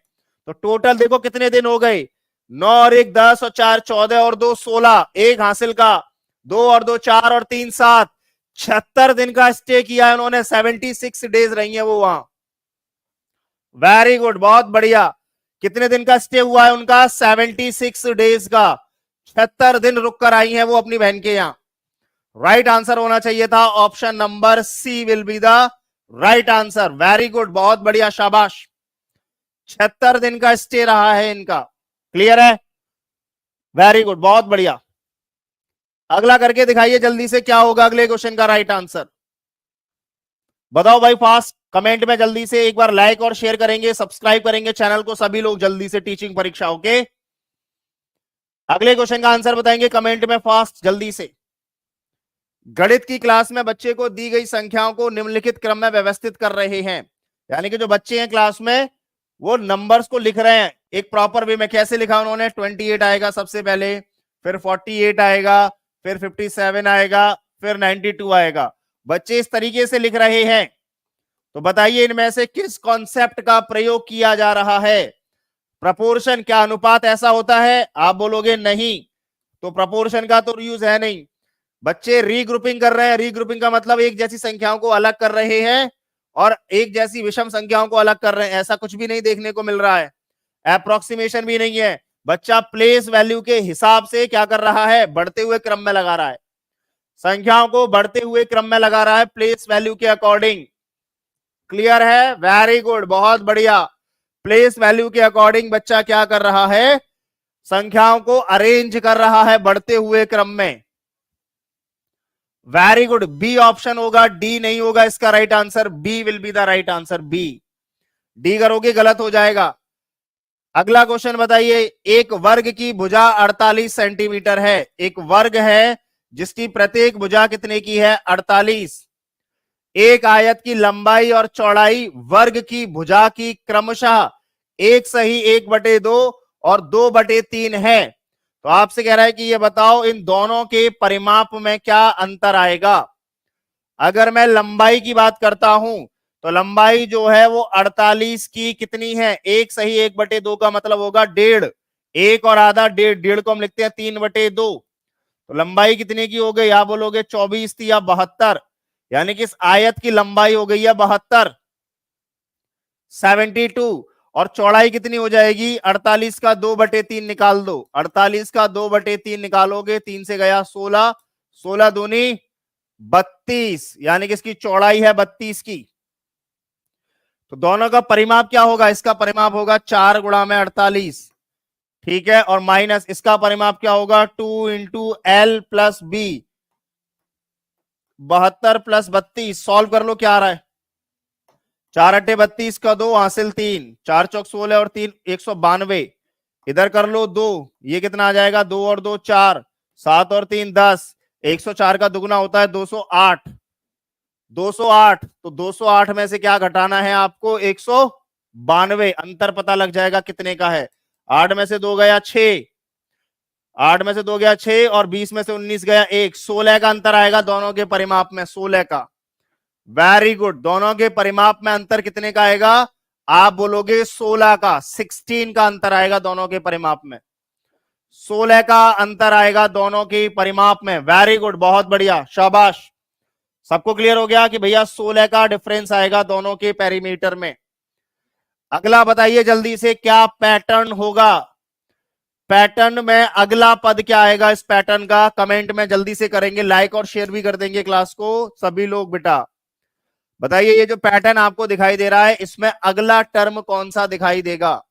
तो टोटल देखो कितने दिन हो गए, 9 और 1 10 और 4 14 और 2 16, एक हासिल का, 2 और 2 4 और 3 7, 76 दिन का स्टे किया है उन्होंने, 76 डेज रही है वो वहां। वेरी गुड, बहुत बढ़िया। कितने दिन का स्टे हुआ है उनका? 76 डेज का, 76 दिन रुक कर आई है वो अपनी बहन के यहां। राइट आंसर होना चाहिए था option number C will be the right answer. Very good, बहुत बढ़िया, शाबाश। 76 दिन का स्टे रहा है इनका, क्लियर है? वेरी गुड, बहुत बढ़िया। अगला करके दिखाइए जल्दी से, क्या होगा अगले क्वेश्चन का राइट आंसर? बताओ भाई फास्ट, कमेंट में जल्दी से एक बार लाइक और शेयर करेंगे, सब्सक्राइब करेंगे चैनल को सभी लोग जल्दी से, टीचिंग परीक्षा, ओके। अगले क्वेश्चन का आंसर बताएंगे कमेंट में फास्ट जल्दी से। गणित की क्लास में बच्चे को दी गई संख्याओं को निम्नलिखित क्रम में व्यवस्थित कर रहे हैं, यानी कि जो बच्चे हैं क्लास में वो नंबर्स को लिख रहे हैं एक प्रॉपर वे में। कैसे लिखा उन्होंने? 28 आएगा सबसे पहले, फिर 48 आएगा, फिर 57 आएगा, फिर 92 आएगा। बच्चे इस तरीके से लिख रहे हैं। तो बताइए इनमें से किस कॉन्सेप्ट का प्रयोग किया जा रहा है? प्रपोर्शन, क्या अनुपात ऐसा होता है? आप बोलोगे नहीं, तो प्रपोर्शन का तो यूज है नहीं। बच्चे रीग्रुपिंग कर रहे हैं, रीग्रुपिंग का मतलब एक जैसी संख्याओं को अलग कर रहे हैं और एक जैसी विषम संख्याओं को अलग कर रहे हैं, ऐसा कुछ भी नहीं देखने को मिल रहा है। अप्रोक्सीमेशन भी नहीं है। बच्चा प्लेस वैल्यू के हिसाब से क्या कर रहा है? बढ़ते हुए क्रम में लगा रहा है, संख्याओं को बढ़ते हुए क्रम में लगा रहा है प्लेस वैल्यू के अकॉर्डिंग। क्लियर है? वेरी गुड, बहुत बढ़िया। प्लेस वैल्यू के अकॉर्डिंग बच्चा क्या कर रहा है? संख्याओं को अरेंज कर रहा है बढ़ते हुए क्रम में। वेरी गुड, बी ऑप्शन होगा, डी नहीं होगा इसका right answer. B will be the right answer, B. D करोगे गलत हो जाएगा। अगला क्वेश्चन बताइए, एक वर्ग की भुजा 48 सेंटीमीटर है। एक वर्ग है जिसकी प्रत्येक भुजा कितने की है? 48। एक आयत की लंबाई और चौड़ाई वर्ग की भुजा की क्रमशः 1/2 और 2/3 है। तो आपसे कह रहा है कि ये बताओ इन दोनों के परिमाप में क्या अंतर आएगा। अगर मैं लंबाई की बात करता हूं तो लंबाई जो है वो 48 की कितनी है? 1/2 का मतलब होगा 1.5, 1 और आधा 1.5, 1.5 को हम लिखते हैं 3/2। तो लंबाई कितने की हो गई? आप बोलोगे 24 थी या 72, यानी कि इस आयत की लंबाई हो गई है 72, 72। और चौड़ाई कितनी हो जाएगी? 48 का 2/3 निकाल दो, 48 का 2/3 निकालोगे, 3 से गया 16, 16 दूनी 32, यानी कि इसकी चौड़ाई है 32 की। तो दोनों का परिमाप क्या होगा? इसका परिमाप होगा 4 गुणा में 48, ठीक है, और माइनस इसका परिमाप क्या होगा? 2 into L plus B, 72 plus 32। Solve कर लो, क्या आ रहा है? 4 अट्ठे 32 का 2 हासिल 3, 4 चौक 16 और 3 192। इधर कर लो 2, ये कितना आ जाएगा? 2 और 2 4, 7 और 3 10, 104 का दुगना होता है 208। 208, तो 208 में से क्या घटाना है आपको? 192। अंतर पता लग जाएगा कितने का है। 8 में से 2 गया 6, 8 में से 2 गया 6 और 20 में से 19 गया 1, 16 का अंतर आएगा दोनों के परिमाप में, 16 का। वेरी गुड, दोनों के परिमाप में अंतर कितने का आएगा? आप बोलोगे 16 का, 16 का अंतर आएगा दोनों के परिमाप में, 16 का अंतर आएगा दोनों के परिमाप में। वेरी गुड, बहुत बढ़िया, शाबाश। सबको क्लियर हो गया कि भैया 16 का डिफरेंस आएगा दोनों के पेरीमीटर में। अगला बताइए जल्दी से, क्या पैटर्न होगा? पैटर्न में अगला पद क्या आएगा? इस पैटर्न का कमेंट में जल्दी से करेंगे, लाइक और शेयर भी कर देंगे क्लास को सभी लोग। बेटा बताइए, ये जो पैटर्न आपको दिखाई दे रहा है, इसमें अगला टर्म कौन सा दिखाई देगा?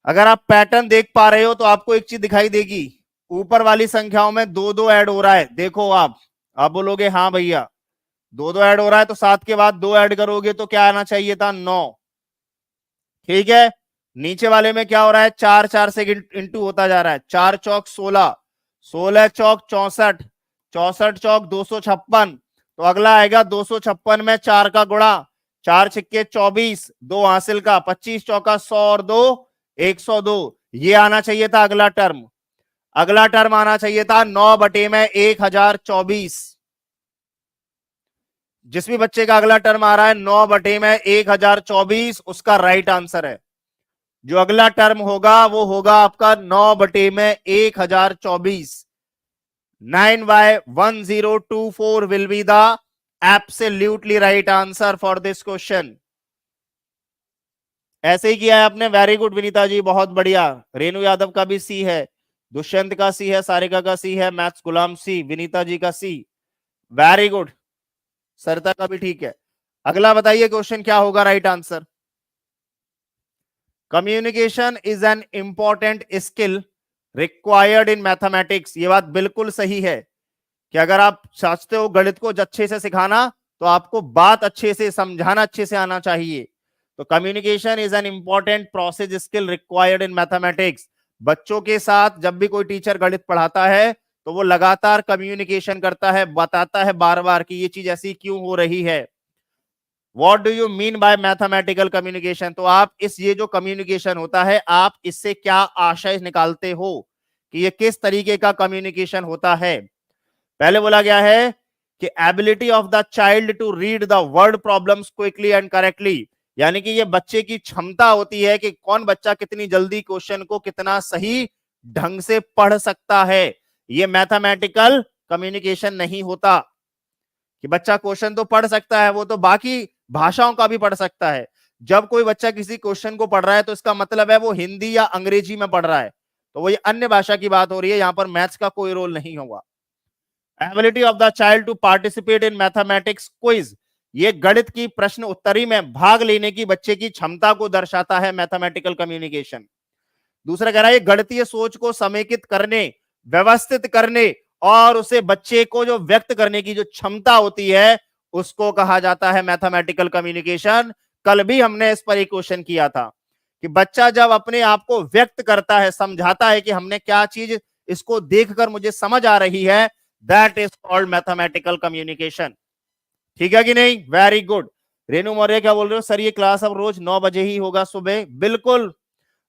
अगर आप पैटर्न देख पा रहे हो तो आपको एक चीज दिखाई देगी, ऊपर वाली संख्याओं में 2-2 ऐड हो रहा है। देखो आप बोलोगे हाँ भैया 2-2 ऐड हो रहा है, तो 7 के बाद 2 ऐड करोगे तो क्या आना चाहिए था? 9, ठीक है। नीचे वाले में क्या हो रहा है? 4-4 से इंटू होता जा रहा है, 4 चौक 16, 16 चौक 64, 64 चौक 256। तो अगला आएगा 256 में 4 का गुणा, 4 छिक्के 24, 2 हासिल का, 25 चौका 100 और 2 102। ये आना चाहिए था अगला टर्म। अगला टर्म आना चाहिए था 9 बटे में 1024। जिस भी बच्चे का अगला टर्म आ रहा है 9 बटे में 1024, उसका राइट आंसर है। जो अगला टर्म होगा वो होगा आपका 9 बटे में 1024। 9/1024 will be the absolutely right answer for this question. ऐसे ही किया है आपने, वेरी गुड विनीता जी, बहुत बढ़िया। रेणु यादव का भी सी है, दुष्यंत का सी है, सारिका का सी है, मैथ्स गुलाम सी, विनीता जी का सी, वेरी गुड। सरिता का भी ठीक है। अगला बताइए क्वेश्चन क्या होगा right answer? Communication is an important skill required in mathematics. ये बात बिल्कुल सही है कि अगर आप चाहते हो गणित को अच्छे से सिखाना तो आपको बात अच्छे से समझाना अच्छे से आना चाहिए। तो communication is an important process skill required in mathematics. बच्चों के साथ जब भी कोई टीचर गणित पढ़ाता है तो वो लगातार कम्युनिकेशन करता है, बताता है बार बार कि ये चीज ऐसी क्यों हो रही है। What do you mean by mathematical communication? तो आप इस ये जो कम्युनिकेशन होता है, आप इससे क्या आशय निकालते हो कि ये किस तरीके का कम्युनिकेशन होता है? पहले बोला गया है कि ability of the child to read the word problems quickly and correctly, यानी कि ये बच्चे की क्षमता होती है कि कौन बच्चा कितनी जल्दी क्वेश्चन को कितना सही ढंग से पढ़ सकता है। ये मैथमेटिकल कम्युनिकेशन नहीं होता कि बच्चा क्वेश्चन तो पढ़ सकता है, वो तो बाकी भाषाओं का भी पढ़ सकता है। जब कोई बच्चा किसी क्वेश्चन को पढ़ रहा है तो इसका मतलब है वो हिंदी या अंग्रेजी में पढ़ रहा है, तो वो ये अन्य भाषा की बात हो रही है, यहां पर मैथ्स का कोई रोल नहीं होगा। Ability of the child to participate in mathematics quiz, ये गणित की प्रश्न उत्तरी में भाग लेने की बच्चे की क्षमता को दर्शाता है मैथमेटिकल कम्युनिकेशन। दूसरा कह रहा है गणितीय सोच को समेकित करने, व्यवस्थित करने और उसे बच्चे को जो व्यक्त करने की जो क्षमता होती है उसको कहा जाता है मैथमेटिकल कम्युनिकेशन। कल भी हमने इस पर एक क्वेश्चन किया था कि बच्चा जब अपने आप को व्यक्त करता है, समझाता है कि हमने क्या चीज इसको देखकर मुझे समझ आ रही है, that is called mathematical communication. ठीक है कि नहीं? Very good. रेणु मौर्य क्या बोल रहे हो? सर ये क्लास अब रोज 9 बजे ही होगा सुबह? बिल्कुल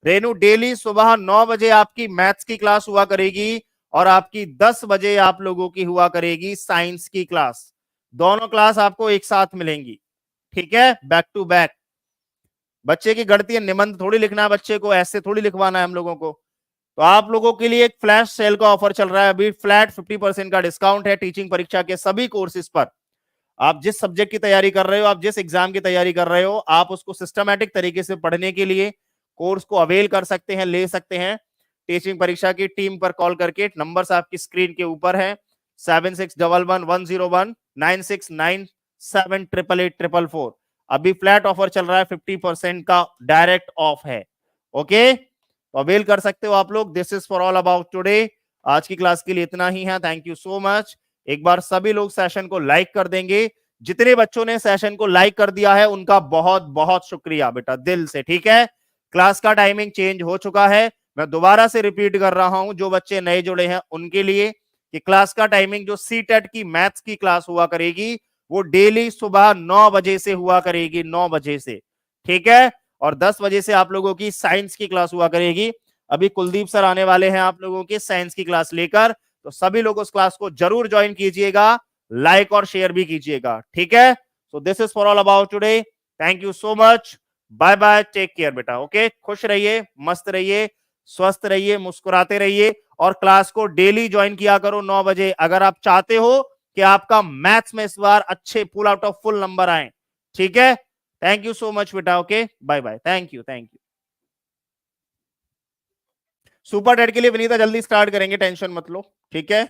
रेणु, डेली सुबह 9 बजे आपकी मैथ्स की क्लास हुआ करेगी और आपकी 10 बजे आप लोगों की हुआ करेगी साइंस की क्लास। दोनों क्लास आपको एक साथ मिलेंगी, ठीक है, बैक टू बैक। बच्चे की गणितीय निबंध थोड़ी लिखना है, बच्चे को ऐसे थोड़ी लिखवाना है हम लोगों को। तो आप लोगों के लिए एक फ्लैश सेल का ऑफर चल रहा है अभी, फ्लैट 50% का डिस्काउंट है टीचिंग परीक्षा के सभी कोर्सेज पर। आप जिस सब्जेक्ट की तैयारी कर रहे हो, आप जिस एग्जाम की तैयारी कर रहे हो, आप उसको सिस्टमैटिक तरीके से पढ़ने के लिए कोर्स को अवेल कर सकते हैं, ले सकते हैं। टीचिंग परीक्षा की टीम पर कॉल करके, नंबर्स आपकी स्क्रीन के ऊपर है, 7611101969788844। अभी फ्लैट ऑफर चल रहा है, 50% का डायरेक्ट ऑफ है। ओके, तो अवेल कर सकते हो आप लोग। This is for all about today. आज की क्लास के लिए इतना ही है। Thank you so much. एक बार सभी लोग सेशन को लाइक कर देंगे। जितने बच्चों ने सेशन को लाइक कर दिया है उनका बहुत बहुत शुक्रिया बेटा, दिल से। ठीक है, क्लास का टाइमिंग चेंज हो चुका है। मैं दोबारा से रिपीट कर रहा हूं जो बच्चे नए जुड़े हैं उनके लिए, कि क्लास का टाइमिंग जो सीटेट की मैथ्स की क्लास हुआ करेगी वो डेली सुबह 9 बजे से हुआ करेगी, 9 बजे से। ठीक है, और 10 बजे से आप लोगों की साइंस की क्लास हुआ करेगी। अभी कुलदीप सर आने वाले हैं आप लोगों की साइंस की क्लास लेकर, तो सभी लोग उस क्लास को जरूर ज्वाइन कीजिएगा, लाइक और शेयर भी कीजिएगा। ठीक है, so this is for all about today. Thank you so much, bye bye, take care बेटा। ओके, खुश रहिए, मस्त रहिए, स्वस्थ रहिए, मुस्कुराते रहिए, और क्लास को डेली ज्वाइन किया करो 9 बजे, अगर आप चाहते हो कि आपका मैथ्स में इस बार अच्छे full out of full number आए। ठीक है, थैंक यू सो मच बेटा। Okay, bye bye, thank you, thank you. Super TET के लिए विनीता जल्दी स्टार्ट करेंगे, टेंशन मत लो। ठीक है।